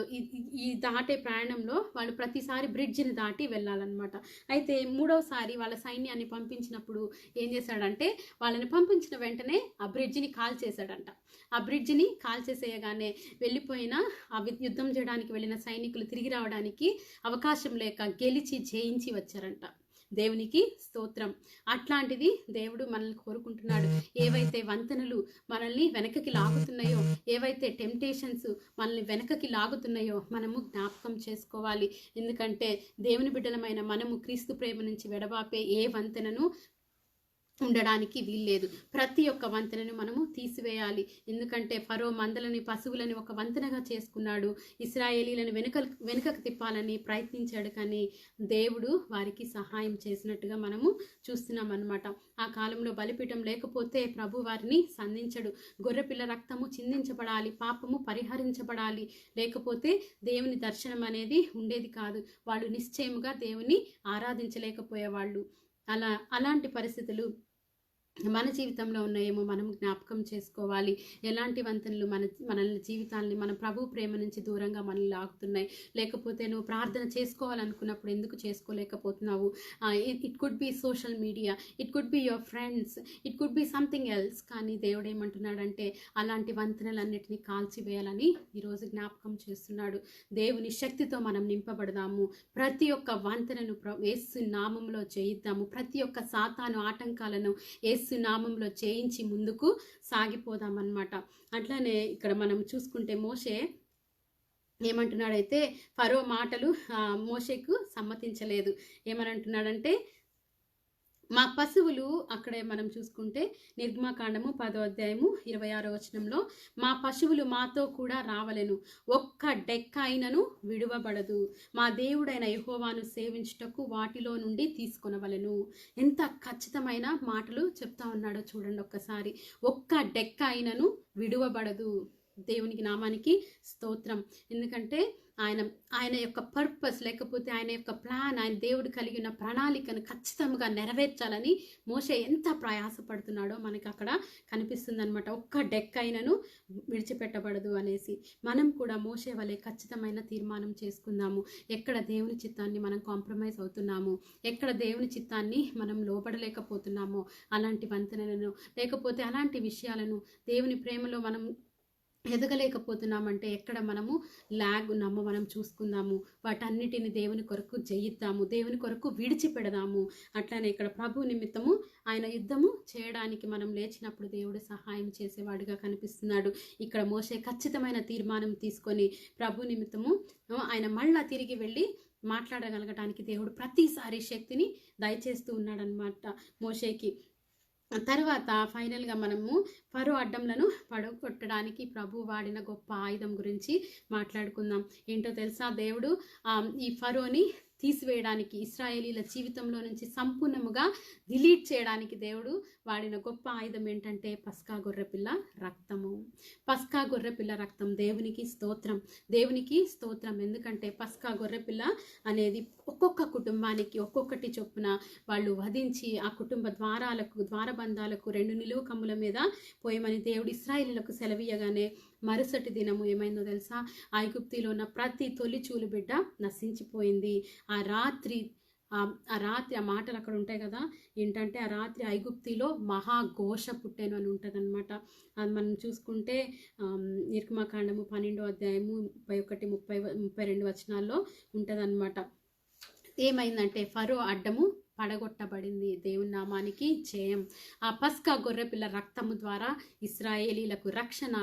ఈ దాటే ప్రయాణంలో వాళ్ళు ప్రతిసారి బ్రిడ్జిని దాటి వెళ్ళాలన్నమాట. అయితే 3వసారి వాళ్ళ సైన్యాన్ని పంపించినప్పుడు ఏం చేశాడంటే, వాళ్ళని పంపించిన వెంటనే ఆ బ్రిడ్జిని కాల్చేశాడంట. ఆ బ్రిడ్జిని కాల్చేసేయగానే వెళ్ళిపోయిన ఆ యుద్ధం చేయడానికి వెళ్ళిన సైనికులు తిరిగి రావడానికి అవకాశం లేక గెలిచి జయించి వచ్చారంట. దేవునికి స్తోత్రం. అట్లాంటిది దేవుడు మనల్ని కోరుకుంటున్నాడు. ఏవైతే వంతెనలు మనల్ని వెనకకి లాగుతున్నాయో, ఏవైతే టెంప్టేషన్స్ మనల్ని వెనకకి లాగుతున్నాయో మనము జ్ఞాపకం చేసుకోవాలి. ఎందుకంటే దేవుని బిడ్డలమైన మనము క్రీస్తు ప్రేమ నుంచి వెడబాపే ఏ వంతెనను ఉండడానికి వీల్లేదు. ప్రతి ఒక్క వంతెనను మనము తీసివేయాలి. ఎందుకంటే ఫరో మందలని పశువులని ఒక వంతెనగా చేసుకున్నాడు. ఇశ్రాయేలీలను వెనుకకు తిప్పాలని ప్రయత్నించాడు. కానీ దేవుడు వారికి సహాయం చేసినట్టుగా మనము చూస్తున్నాం అన్నమాట. ఆ కాలంలో బలిపీఠం లేకపోతే ప్రభు వారిని సంధించడు. గొర్రెపిల్ల రక్తము చిందించబడాలి, పాపము పరిహరించబడాలి, లేకపోతే దేవుని దర్శనం అనేది ఉండేది కాదు. వాళ్ళు నిశ్చయముగా దేవుని ఆరాధించలేకపోయేవాళ్ళు. అలాంటి పరిస్థితులు మన జీవితంలో ఉన్నాయేమో మనం జ్ఞాపకం చేసుకోవాలి. ఎలాంటి వంతెనలు మనల్ని జీవితాన్ని మన ప్రభు ప్రేమ నుంచి దూరంగా మనల్ని లాగుతున్నాయి, లేకపోతే నువ్వు ప్రార్థన చేసుకోవాలనుకున్నప్పుడు ఎందుకు చేసుకోలేకపోతున్నావు? It could be social media, it could be your friends, it could be something else. కానీ దేవుడు ఏమంటున్నాడంటే అలాంటి వంతెనలన్నిటినీ కాల్చివేయాలని ఈరోజు జ్ఞాపకం చేస్తున్నాడు. దేవుని శక్తితో మనం నింపబడదాము. ప్రతి ఒక్క వంతెనను యేసు నామంలో చేయిద్దాము. ప్రతి ఒక్క సాతాను ఆటంకాలను యేసు నామంలో చేయించి ముందుకు సాగిపోదామన్నమాట. అట్లానే ఇక్కడ మనం చూసుకుంటే మోషే ఏమంటున్నాడైతే ఫరో మాటలు మోషేకు సమ్మతించలేదు. ఏమని అంటున్నాడంటే మా పశువులు, అక్కడే మనం చూసుకుంటే నిర్గమకాండము 10వ అధ్యాయము 26వ వచనంలో, మా పశువులు మాతో కూడా రావలెను, ఒక్క డెక్క అయినను విడువబడదు, మా దేవుడైన యెహోవాను సేవించుటకు వాటిలో నుండి తీసుకొనవలెను. ఎంత ఖచ్చితమైన మాటలు చెప్తా ఉన్నాడో చూడండి ఒక్కసారి. ఒక్క డెక్క అయినను విడువబడదు. దేవునికి నామానికి స్తోత్రం. ఎందుకంటే ఆయన యొక్క పర్పస్, లేకపోతే ఆయన యొక్క ప్లాన్, ఆయన దేవుడు కలిగిన ప్రణాళికను ఖచ్చితంగా నెరవేర్చాలని మోషే ఎంత ప్రయాసపడుతున్నాడో మనకి అక్కడ కనిపిస్తుంది అనమాట. ఒక్క డెక్క అయినను విడిచిపెట్టబడదు అనేసి. మనం కూడా మోషే వలె ఖచ్చితమైన తీర్మానం చేసుకుందాము. ఎక్కడ దేవుని చిత్తాన్ని మనం కాంప్రమైజ్ అవుతున్నాము, ఎక్కడ దేవుని చిత్తాన్ని మనం లోబడలేకపోతున్నామో అలాంటి వంతెనలను, లేకపోతే అలాంటి విషయాలను, దేవుని ప్రేమలో మనం ఎదగలేకపోతున్నామంటే ఎక్కడ మనము ల్యాగ్ ఉన్నామో మనం చూసుకుందాము. వాటన్నిటిని దేవుని కొరకు జయిద్దాము, దేవుని కొరకు విడిచిపెడదాము. అట్లానే ఇక్కడ ప్రభు నిమిత్తము ఆయన యుద్ధము చేయడానికి మనం లేచినప్పుడు దేవుడు సహాయం చేసేవాడుగా కనిపిస్తున్నాడు. ఇక్కడ మోషే ఖచ్చితమైన తీర్మానం తీసుకొని ప్రభు నిమిత్తము ఆయన మళ్ళా తిరిగి వెళ్ళి మాట్లాడగలగటానికి దేవుడు ప్రతిసారి శక్తిని దయచేస్తూ ఉన్నాడనమాట మోషేకి. తర్వాత ఫైనల్గా మనము ఫరో అడ్డంలను పడగొట్టడానికి ప్రభు వాడిన గొప్ప ఆయుధం గురించి మాట్లాడుకుందాం. ఏంటో తెలుసా? దేవుడు ఈ ఫరోని తీసివేయడానికి, ఇశ్రాయేలీల జీవితంలో నుంచి సంపూర్ణముగా డిలీట్ చేయడానికి దేవుడు వాడిన గొప్ప ఆయుధం ఏంటంటే పస్కా గొర్రెపిల్ల రక్తము. పస్కా గొర్రెపిల్ల రక్తం. దేవునికి స్తోత్రం, దేవునికి స్తోత్రం. ఎందుకంటే పస్కా గొర్రెపిల్ల అనేది ఒక్కొక్క కుటుంబానికి ఒక్కొక్కటి చొప్పున వాళ్ళు వధించి ఆ కుటుంబ ద్వారబంధాలకు 2 నిలువు కమ్ముల మీద పోయమని దేవుడు ఇశ్రాయేలీలకు సెలవీయగానే మరుసటి దినము ఏమైందో తెలుసా? ఐగుప్తిలో ఉన్న ప్రతి తొలిచూలు బిడ్డ నశించిపోయింది. ఆ రాత్రి ఆ మాటలు అక్కడ ఉంటాయి కదా, ఏంటంటే ఆ రాత్రి ఐగుప్తిలో మహాఘోష పుట్టెను అని ఉంటుంది అనమాట. అది మనం చూసుకుంటే నిర్గమకాండము 12వ అధ్యాయము 31, 32 వచనాల్లో ఉంటుంది అనమాట. ఏమైందంటే ఫరో అడ్డము పడగొట్టబడింది. దేవుని నామానికి జయం. ఆ పస్కా గొర్రెపిల్ల రక్తము ద్వారా ఇశ్రాయేలీలకు రక్షణ,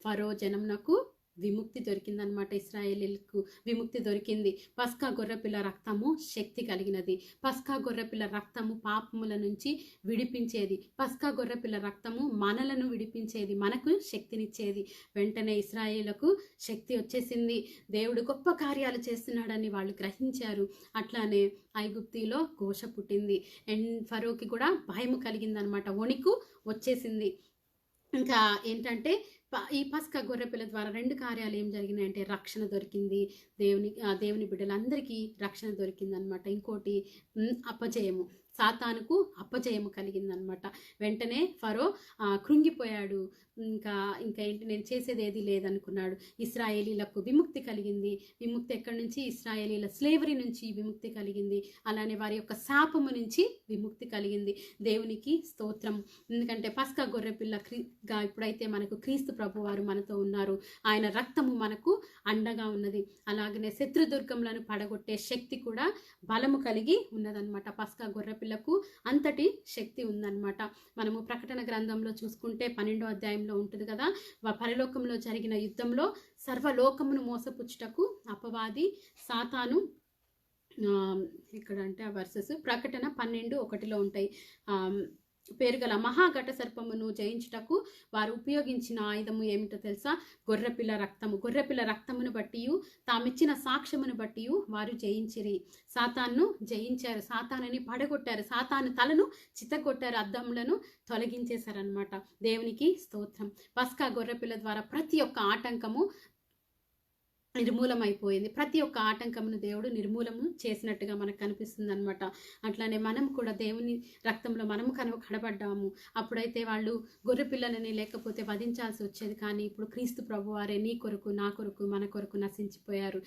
ఫరో జనమునకు విముక్తి దొరికిందనమాట. ఇశ్రాయేలీలకు విముక్తి దొరికింది. పస్కా గొర్రెపిల్ల రక్తము శక్తి కలిగినది. పస్కా గొర్రెపిల్ల రక్తము పాపముల నుంచి విడిపించేది. పస్కా గొర్రెపిల్ల రక్తము మనలను విడిపించేది, మనకు శక్తినిచ్చేది. వెంటనే ఇశ్రాయేలీలకు శక్తి వచ్చేసింది. దేవుడు గొప్ప కార్యాలు చేస్తున్నాడని వాళ్ళు గ్రహించారు. అట్లానే ఐగుప్తిలో ఘోష పుట్టింది. అండ్ ఫరోకి కూడా భయము కలిగిందనమాట, వణికు వచ్చేసింది. ఇంకా ఏంటంటే ఈ పస్కా గొర్రెపిల్ల ద్వారా 2 కార్యాలు ఏం జరిగినాయంటే రక్షణ దొరికింది. దేవుని బిడ్డలందరికీ రక్షణ దొరికింది అనమాట. ఇంకోటి అపజయము, సాతానుకు అపజయము కలిగిందనమాట. వెంటనే ఫరో కృంగిపోయాడు. ఇంకా ఏంటి, నేను చేసేది ఏది లేదనుకున్నాడు. ఇశ్రాయేలీలకు విముక్తి కలిగింది. విముక్తి ఎక్కడి నుంచి? ఇశ్రాయేలీల స్లేవరీ నుంచి విముక్తి కలిగింది. అలానే వారి యొక్క శాపము నుంచి విముక్తి కలిగింది. దేవునికి స్తోత్రం. ఎందుకంటే పస్కా గొర్రెపిల్లగా ఇప్పుడైతే మనకు క్రీస్తు ప్రభు వారు మనతో ఉన్నారు. ఆయన రక్తము మనకు అండగా ఉన్నది. అలాగనే శత్రుదుర్గములను పడగొట్టే శక్తి కూడా బలము కలిగి ఉన్నదన్నమాట. పస్కా గొర్రెపిల్లకు అంతటి శక్తి ఉందన్నమాట. మనము ప్రకటన గ్రంథంలో చూసుకుంటే 12వ అధ్యాయంలో ఉంటుంది కదా, పరలోకంలో జరిగిన యుద్ధంలో సర్వలోకమును మోసపుచ్చుటకు అపవాది సాతాను, ఇక్కడ అంటే ఆ వర్సెస్ ప్రకటన 12:1లో ఉంటాయి. పేరుగల మహాఘట సర్పమును జయించుటకు వారు ఉపయోగించిన ఆయుధము ఏమిటో తెలుసా? గొర్రెపిల్ల రక్తము. గొర్రెపిల్ల రక్తమును బట్టి, తామిచ్చిన సాక్ష్యమును బట్టి వారు జయించిరి. సాతాన్ను జయించారు, సాతానుని పడగొట్టారు, సాతాను తలను చితగొట్టారు, అద్దములను తొలగించేశారనమాట. దేవునికి స్తోత్రం. పస్కా గొర్రెపిల్ల ద్వారా ప్రతి ఒక్క ఆటంకము నిర్మూలమైపోయింది. ప్రతి ఒక్క ఆటంకమును దేవుడు నిర్మూలము చేసినట్టుగా మనకు కనిపిస్తుంది అనమాట. అట్లానే మనం కూడా దేవుని రక్తంలో మనము కడబడ్డాము. అప్పుడైతే వాళ్ళు గొర్రె పిల్లలని లేకపోతే వధించాల్సి వచ్చేది, కానీ ఇప్పుడు క్రీస్తు ప్రభువారే నీ కొరకు, నా కొరకు, మన కొరకు నశించిపోయారు.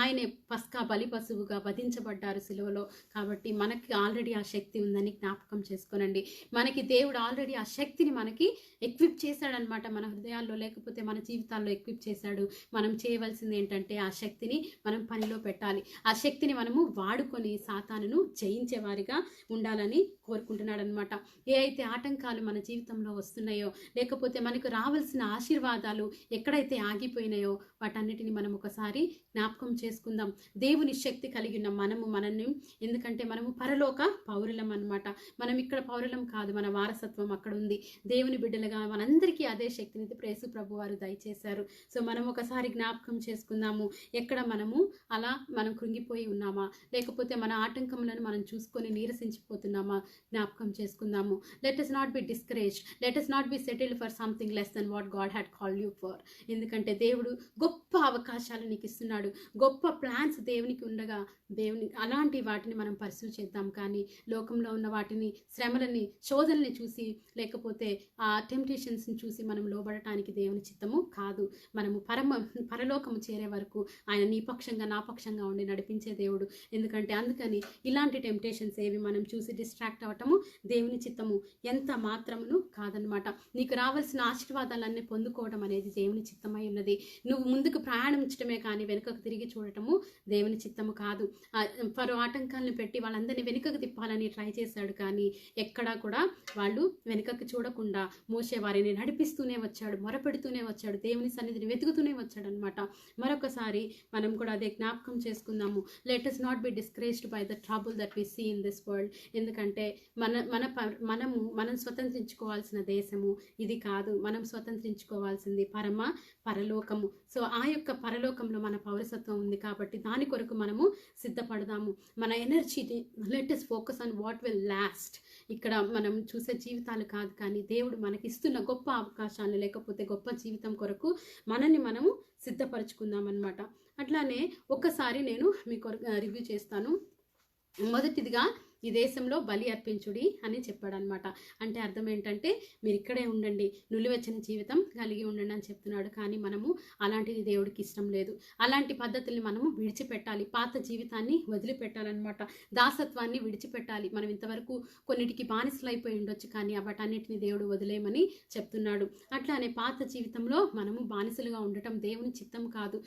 ఆయనే పస్కా బలి పశువుగా వధించబడ్డారు సిలువలో. కాబట్టి మనకి ఆల్రెడీ ఆ శక్తి ఉందని జ్ఞాపకం చేసుకోనండి. మనకి దేవుడు ఆల్రెడీ ఆ శక్తిని మనకి ఎక్విప్ చేశాడనమాట. మన హృదయాల్లో లేకపోతే మన జీవితాల్లో ఎక్విప్ చేశాడు. మనం చేయవలసింది ఏంటంటే ఆ శక్తిని మనం పనిలో పెట్టాలి. ఆ శక్తిని మనము వాడుకొని సాతానును జయించేవారిగా ఉండాలని కోరుకుంటున్నాడు అనమాట. ఏ అయితే ఆటంకాలు మన జీవితంలో వస్తున్నాయో, లేకపోతే మనకు రావాల్సిన ఆశీర్వాదాలు ఎక్కడైతే ఆగిపోయినాయో వాటన్నిటిని మనం ఒకసారి జ్ఞాపకం చేసుకుందాం. దేవుని శక్తి కలిగి ఉన్న మనల్ని, ఎందుకంటే మనము పరలోక పౌరులం అనమాట. మనం ఇక్కడ పౌరులం కాదు, మన వారసత్వం అక్కడ ఉంది. దేవుని బిడ్డలుగా మనందరికీ అదే శక్తిని యేసు ప్రభు వారు దయచేశారు. సో మనం ఒకసారి జ్ఞాపకం చేసుకుందాము. ఎక్కడ మనం కృంగిపోయి ఉన్నామా, లేకపోతే మన ఆటంకములను మనం చూసుకొని నీరసించిపోతున్నామా, జ్ఞాపకం చేసుకుందాము. Let us not be discouraged, let us not be settled for something less than what God had called you for. ఎందుకంటే దేవుడు గొప్ప అవకాశాలు నీకు ఇస్తున్నాడు. గొప్ప ప్లాన్స్ దేవునికి ఉండగా అలాంటి వాటిని మనం పర్సూ చేద్దాం. కానీ లోకంలో ఉన్న వాటిని, శ్రమలని, శోధనని చూసి, లేకపోతే ఆ టెంప్టేషన్స్ని చూసి మనం లోబడటానికి దేవుని చిత్తము కాదు. మనము పరలోకము చేరే వరకు ఆయన నీ పక్షంగా, నా పక్షంగా ఉండి నడిపించే దేవుడు. అందుకని ఇలాంటి టెంప్టేషన్స్ ఏవి మనం చూసి డిస్ట్రాక్ట్ అవ్వటము దేవుని చిత్తము ఎంత మాత్రమును కాదనమాట. నీకు రావాల్సిన ఆశీర్వాదాలన్నీ పొందుకోవడం అనేది దేవుని చిత్తమై ఉన్నది. నువ్వు ముందుకు ప్రయాణించడమే కానీ వెనుకకు తిరిగి చూడటము దేవుని చిత్తము కాదు. పరు ఆటంకాలను పెట్టి వాళ్ళందరినీ వెనుకకు తిప్పాలని ట్రై చేశాడు, కానీ ఎక్కడా కూడా వాళ్ళు వెనుకకు చూడకుండా మోసే వారిని నడిపిస్తూనే వచ్చాడు, మొరపెడుతూనే వచ్చాడు, దేవుని సన్నిధిని వెతుకుతూనే వచ్చాడు అనమాట. మరొకసారి మనం కూడా అదే జ్ఞాపకం చేసుకుందాము. Let us not be discouraged by the trouble that we see in this world. ఎందుకంటే మనం స్వతంత్రించుకోవాల్సిన దేశము ఇది కాదు. మనం స్వతంత్రించుకోవాల్సింది పరలోకము. సో ఆ యొక్క పరలోకంలో మన పౌరసత్వం ఉంది కాబట్టి దాని కొరకు మనము సిద్ధపడదాము. మన ఎనర్జీని let us focus on what will last. ఇక్కడ మనం చూసే జీవితాలు కాదు, కానీ దేవుడు మనకి ఇస్తున్న గొప్ప అవకాశాలు, లేకపోతే గొప్ప జీవితం కొరకు మనము సిద్ధపరచుకుందాం అన్నమాట. అట్లానే ఒక్కసారి నేను మీకు రివ్యూ చేస్తాను. మొదటిదిగా ఈ దేశంలో బలి అర్పించుడి అని చెప్పాడనమాట. అంటే అర్థం ఏంటంటే మీరు ఇక్కడే ఉండండి, నులివెచ్చని జీవితం కలిగి ఉండండి అని చెప్తున్నాడు. కానీ మనము అలాంటిది దేవుడికి ఇష్టం లేదు. అలాంటి పద్ధతుల్ని మనము విడిచిపెట్టాలి. పాత జీవితాన్ని వదిలిపెట్టాలన్నమాట. దాసత్వాన్ని విడిచిపెట్టాలి. మనం ఇంతవరకు కొన్నిటికి బానిసలు అయిపోయి ఉండొచ్చు, కానీ వాటన్నిటిని దేవుడు వదిలేయమని చెప్తున్నాడు. అట్లానే పాత జీవితంలో మనము బానిసలుగా ఉండటం దేవుని చిత్తం కాదు.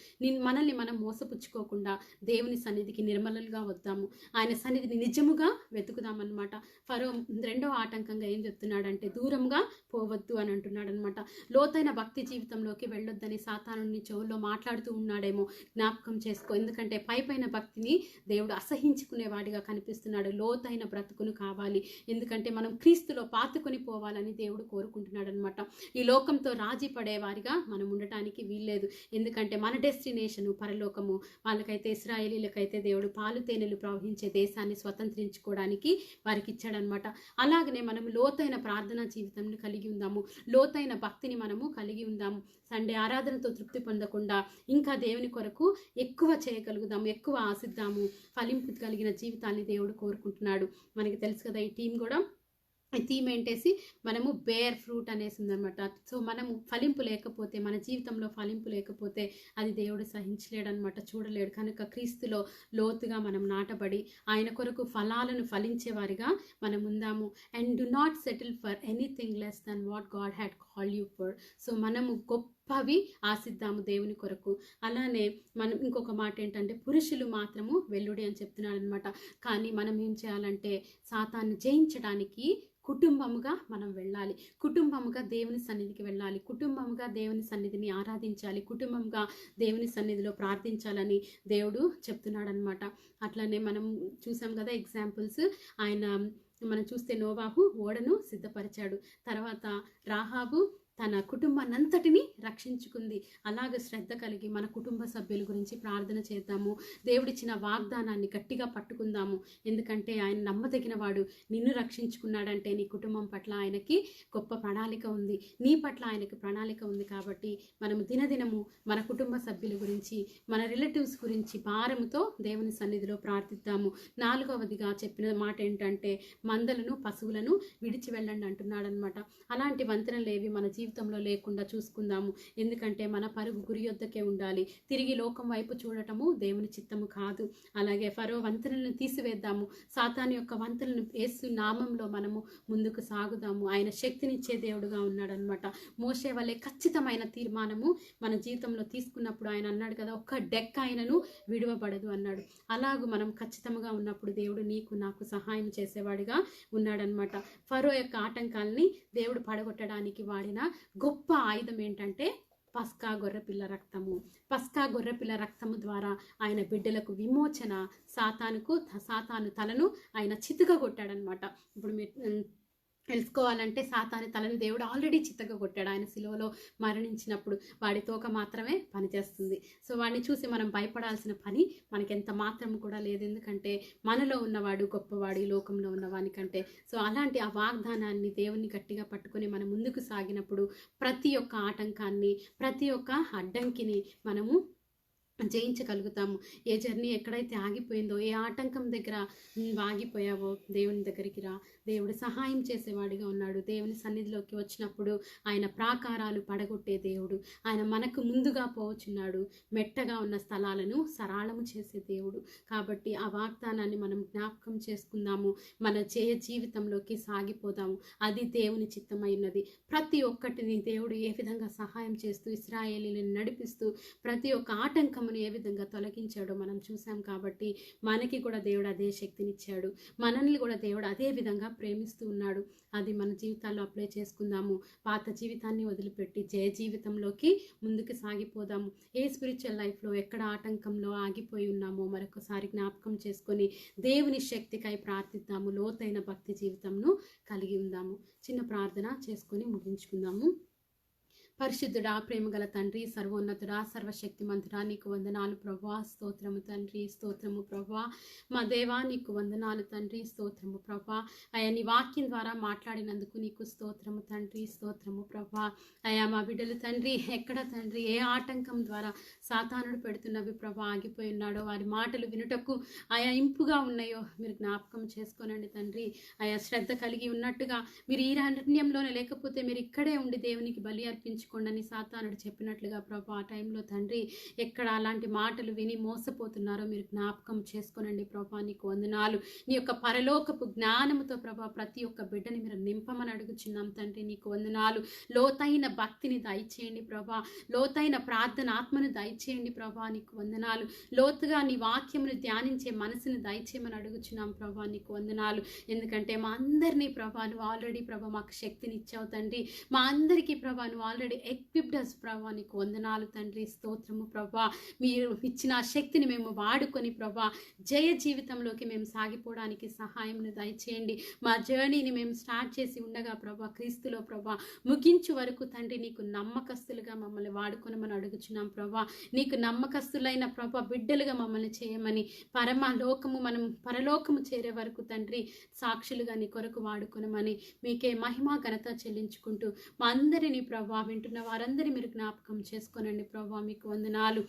మనల్ని మనం మోసపుచ్చుకోకుండా దేవుని సన్నిధికి నిర్మలంగా వద్దాము. ఆయన సన్నిధిని నిజముగా వెతుకుదామన్నమాట. ఫరో రెండో ఆటంకంగా ఏం చెప్తున్నాడంటే దూరంగా పోవద్దు అని అంటున్నాడు అనమాట. లోతైన భక్తి జీవితంలోకి వెళ్ళొద్దని సాతానుని చెవుల్లో మాట్లాడుతూ ఉన్నాడేమో జ్ఞాపకం చేసుకో. ఎందుకంటే పైపైన భక్తిని దేవుడు అసహించుకునేవాడిగా కనిపిస్తున్నాడు. లోతైన బ్రతుకును కావాలి. ఎందుకంటే మనం క్రీస్తులో పాతుకొని పోవాలని దేవుడు కోరుకుంటున్నాడు అనమాట. ఈ లోకంతో రాజీ పడేవారిగా మనం ఉండటానికి వీల్లేదు. ఎందుకంటే మన డెస్టినేషను పరలోకము. వాళ్ళకైతే ఇశ్రాయేలీలకైతే దేవుడు పాలు తేనెలు ప్రవహించే దేశాన్ని స్వతంత్రించుకోవడానికి వారికి ఇచ్చాడనమాట. అలాగనే మనం లోతైన ప్రార్థనా జీవితంను కలిగి ఉందాము. లోతైన భక్తిని మనము కలిగి ఉందాము. సండే ఆరాధనతో తృప్తి పొందకుండా ఇంకా దేవుని కొరకు ఎక్కువ చేయగలుగుదాము, ఎక్కువ ఆశిద్దాము. ఫలింపు కలిగిన జీవితాన్ని దేవుడు కోరుకుంటున్నాడు. మనకి తెలుసు కదా, ఈ థీమ్ ఏంటేసి మనము బేర్ ఫ్రూట్ అనేసి ఉందనమాట. సో మనము ఫలింపు లేకపోతే, మన జీవితంలో ఫలింపు లేకపోతే అది దేవుడు సహించలేడనమాట, చూడలేడు. కనుక క్రీస్తులో లోతుగా మనం నాటబడి ఆయన కొరకు ఫలాలను ఫలించేవారిగా మనం ఉందాము. And do not settle for anything less than what God had called you for. So మనము గొప్పవి ఆశిద్దాము దేవుని కొరకు. అలానే మనం ఇంకొక మాట ఏంటంటే పురుషులు మాత్రము వెల్లుడి అని చెప్తున్నాడు అనమాట. కానీ మనం ఏం చేయాలంటే సాతాన్ని జయించడానికి కుటుంబముగా మనం వెళ్ళాలి. కుటుంబముగా దేవుని సన్నిధికి వెళ్ళాలి. కుటుంబముగా దేవుని సన్నిధిని ఆరాధించాలి. కుటుంబంగా దేవుని సన్నిధిలో ప్రార్థించాలని దేవుడు చెప్తున్నాడు అనమాట. అట్లనే మనం చూసాం కదా ఎగ్జాంపుల్స్. మనం చూస్తే నోవాహు ఓడను సిద్ధపరిచాడు. తర్వాత రాహాబు తన కుటుంబాన్నంతటిని రక్షించుకుంది. అలాగే శ్రద్ధ కలిగి మన కుటుంబ సభ్యుల గురించి ప్రార్థన చేద్దాము. దేవుడిచ్చిన వాగ్దానాన్ని గట్టిగా పట్టుకుందాము. ఎందుకంటే ఆయన నమ్మదగిన వాడు. నిన్ను రక్షించుకున్నాడంటే నీ కుటుంబం పట్ల ఆయనకి గొప్ప ప్రణాళిక ఉంది. నీ పట్ల ఆయనకి ప్రణాళిక ఉంది. కాబట్టి మనము దినదినము మన కుటుంబ సభ్యుల గురించి, మన రిలేటివ్స్ గురించి భారముతో దేవుని సన్నిధిలో ప్రార్థిద్దాము. 4వదిగా చెప్పిన మాట ఏంటంటే మందలను పశువులను విడిచి వెళ్ళండి అంటున్నాడనమాట. అలాంటి వంతెనలేవి మన జీవితంలో లేకుండా చూసుకుందాము. ఎందుకంటే మన పరుగు గురి యొద్దకే ఉండాలి. తిరిగి లోకం వైపు చూడటము దేవుని చిత్తము కాదు. అలాగే ఫరో వంతెనలను తీసివేద్దాము. సాతాను యొక్క వంతెనలను యేసు నామంలో మనము ముందుకు సాగుదాము. ఆయన శక్తినిచ్చే దేవుడుగా ఉన్నాడనమాట. మోషే వలె ఖచ్చితమైన తీర్మానము మన జీవితంలో తీసుకున్నప్పుడు ఆయన అన్నాడు కదా, ఒక్క డెక్క ఆయనను విడువబడదు అన్నాడు. అలాగూ మనం ఖచ్చితంగా ఉన్నప్పుడు దేవుడు నీకు నాకు సహాయం చేసేవాడిగా ఉన్నాడనమాట. ఫరో యొక్క ఆటంకాలని దేవుడు పడగొట్టడానికి వాడిన గొప్ప ఆయుధం ఏంటంటే పస్కా గొర్రెపిల్ల రక్తము. పస్కా గొర్రెపిల్ల రక్తము ద్వారా ఆయన బిడ్డలకు విమోచన, సాతాను తలను ఆయన చితుగా కొట్టాడనమాట. ఇప్పుడు మీరు తెలుసుకోవాలంటే సాతాను తలను దేవుడు ఆల్రెడీ చిత్తగా కొట్టాడు. ఆయన సిలువలో మరణించినప్పుడు వాడి తోక మాత్రమే పనిచేస్తుంది. సో వాడిని చూసి మనం భయపడాల్సిన పని మనకెంత మాత్రం కూడా లేదు. ఎందుకంటే మనలో ఉన్నవాడు గొప్పవాడు ఈ లోకంలో ఉన్నవానికంటే. సో అలాంటి ఆ వాగ్దానాన్ని దేవుని గట్టిగా పట్టుకొని మనం ముందుకు సాగినప్పుడు ప్రతి ఒక్క ఆటంకాన్ని, ప్రతి ఒక్క అడ్డంకిని మనము జయించగలుగుతాము. ఏ జర్నీ ఎక్కడైతే ఆగిపోయిందో, ఏ ఆటంకం దగ్గర ఆగిపోయావో దేవుని దగ్గరికి రా. దేవుడు సహాయం చేసేవాడిగా ఉన్నాడు. దేవుని సన్నిధిలోకి వచ్చినప్పుడు ఆయన ప్రాకారాలు పడగొట్టే దేవుడు. ఆయన మనకు ముందుగా పోవచున్నాడు. మెట్టగా ఉన్న స్థలాలను సరళము చేసే దేవుడు. కాబట్టి ఆ వాగ్దానాన్ని మనం జ్ఞాపకం చేసుకుందాము. మన జీవితంలోకి సాగిపోదాము. అది దేవుని చిత్తమైనది. ప్రతి ఒక్కటిని దేవుడు ఏ విధంగా సహాయం చేస్తూ ఇశ్రాయేలీలను నడిపిస్తూ ప్రతి ఒక్క ఆటంకం ఏ విధంగా తొలగించాడో మనం చూసాం. కాబట్టి మనకి కూడా దేవుడు అదే శక్తినిచ్చాడు. మనల్ని కూడా దేవుడు అదే విధంగా ప్రేమిస్తూ ఉన్నాడు. అది మన జీవితాల్లో అప్లై చేసుకుందాము. పాత జీవితాన్ని వదిలిపెట్టి జయ జీవితంలోకి ముందుకు సాగిపోదాము. ఏ స్పిరిచువల్ లైఫ్లో ఎక్కడ ఆటంకంలో ఆగిపోయి ఉన్నామో మరొకసారి జ్ఞాపకం చేసుకొని దేవుని శక్తికై ప్రార్థిద్దాము. లోతైన భక్తి జీవితంను కలిగి ఉందాము. చిన్న ప్రార్థన చేసుకొని ముగించుకుందాము. పరిశుద్ధుడా, ప్రేమగల తండ్రి, సర్వోన్నతుడా, సర్వశక్తిమంతుడా, నీకు వందనాలు ప్రభువా. స్తోత్రము తండ్రి, స్తోత్రము ప్రభువా. మా దేవా నీకు వందనాలు తండ్రి, స్తోత్రము ప్రభువా. అయ్యా నీ వాక్యం ద్వారా మాట్లాడినందుకు నీకు స్తోత్రము తండ్రి, స్తోత్రము ప్రభువా. అయ్యా మా బిడ్డలు తండ్రి ఎక్కడ తండ్రి ఏ ఆటంకం ద్వారా సాతానుడు పెడుతున్నవి ప్రభా ఆగిపోయి ఉన్నాడో, వారి మాటలు వినుటకు ఆయా ఇంపుగా ఉన్నాయో మీరు జ్ఞాపకం చేసుకోనండి తండ్రి. అయా శ్రద్ధ కలిగి ఉన్నట్టుగా మీరు ఈ అరణ్యంలోనే లేకపోతే మీరు ఇక్కడే ఉండి దేవునికి బలి అర్పించుకోండి సాతానుడు చెప్పినట్లుగా ప్రభా ఆ టైంలో తండ్రి ఎక్కడ అలాంటి మాటలు విని మోసపోతున్నారో మీరు జ్ఞాపకం చేసుకోనండి ప్రభా. నీకు వందనాలు. నీ యొక్క పరలోకపు జ్ఞానముతో ప్రభా ప్రతి ఒక్క బిడ్డని మీరు నింపమని అడుగుచున్నాం తండ్రి. నీకు వందనాలు. లోతైన భక్తిని దయచేయండి ప్రభా. లోతైన ప్రార్థన ఆత్మను దయచేయండి ప్రభా. నీకు వందనాలు. లోతుగా నీ వాక్యమును ధ్యానించే మనసును దయచేయమని అడుగుచున్నాం ప్రభా. నీకు వందనాలు. ఎందుకంటే మా అందరినీ ప్రభా నువ్వు ఆల్రెడీ ప్రభా మాకు శక్తిని ఇచ్చావు తండ్రి. మా అందరికీ ప్రభా నువ్వు ఆల్రెడీ ఎక్విప్డ్ అస్ ప్రభా. నీకు వందనాలు తండ్రి, స్తోత్రము ప్రభా. మీరు ఇచ్చిన శక్తిని మేము వాడుకొని ప్రభా జయ జీవితంలోకి మేము సాగిపోవడానికి సహాయంను దయచేయండి. మా జర్నీని మేము స్టార్ట్ చేసి ఉండగా ప్రభా క్రీస్తులో ప్రభా ముగించు వరకు తండ్రి నీకు నమ్మకస్తులుగా మమ్మల్ని వాడుకొనమని అడుగుచున్నాం ప్రభా. నీకు నమ్మకస్తులైన ప్రభా బిడ్డలుగా మమ్మల్ని చేయమని మనం పరలోకము చేరే వరకు తండ్రి సాక్షులుగా నీ కొరకు వాడుకొనమని మీకే మహిమ ఘనత చెల్లించుకుంటూ మా అందరినీ ప్రభా వింటున్న వారందరినీ మీరు జ్ఞాపకం చేసుకోనండి ప్రభా. మీకు వందనాలు.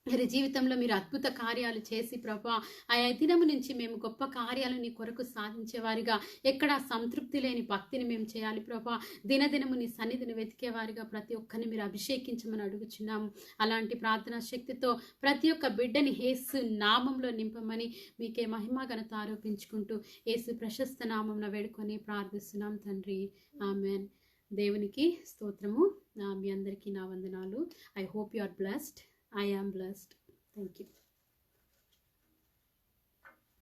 మరి జీవితంలో మీరు అద్భుత కార్యాలు చేసి ప్రభా ఆయా దినము నుంచి మేము గొప్ప కార్యాలు నీ కొరకు సాధించేవారిగా, ఎక్కడ సంతృప్తి లేని భక్తిని మేము చేయాలి ప్రభా. దినదినము నీ సన్నిధిని వెతికేవారిగా ప్రతి ఒక్కరిని మీరు అభిషేకించమని అడుగుచున్నాము. అలాంటి ప్రార్థనా శక్తితో ప్రతి ఒక్క బిడ్డని యేసు నామంలో నింపమని మీకే మహిమ ఘనత ఆరోపించుకుంటూ యేసు ప్రశస్త నామంన వేడుకొని ప్రార్థిస్తున్నాం తండ్రి. ఆమెన్. దేవునికి స్తోత్రము. మీ అందరికీ నా వందనాలు. I hope you are blessed. I am blessed. Thank you.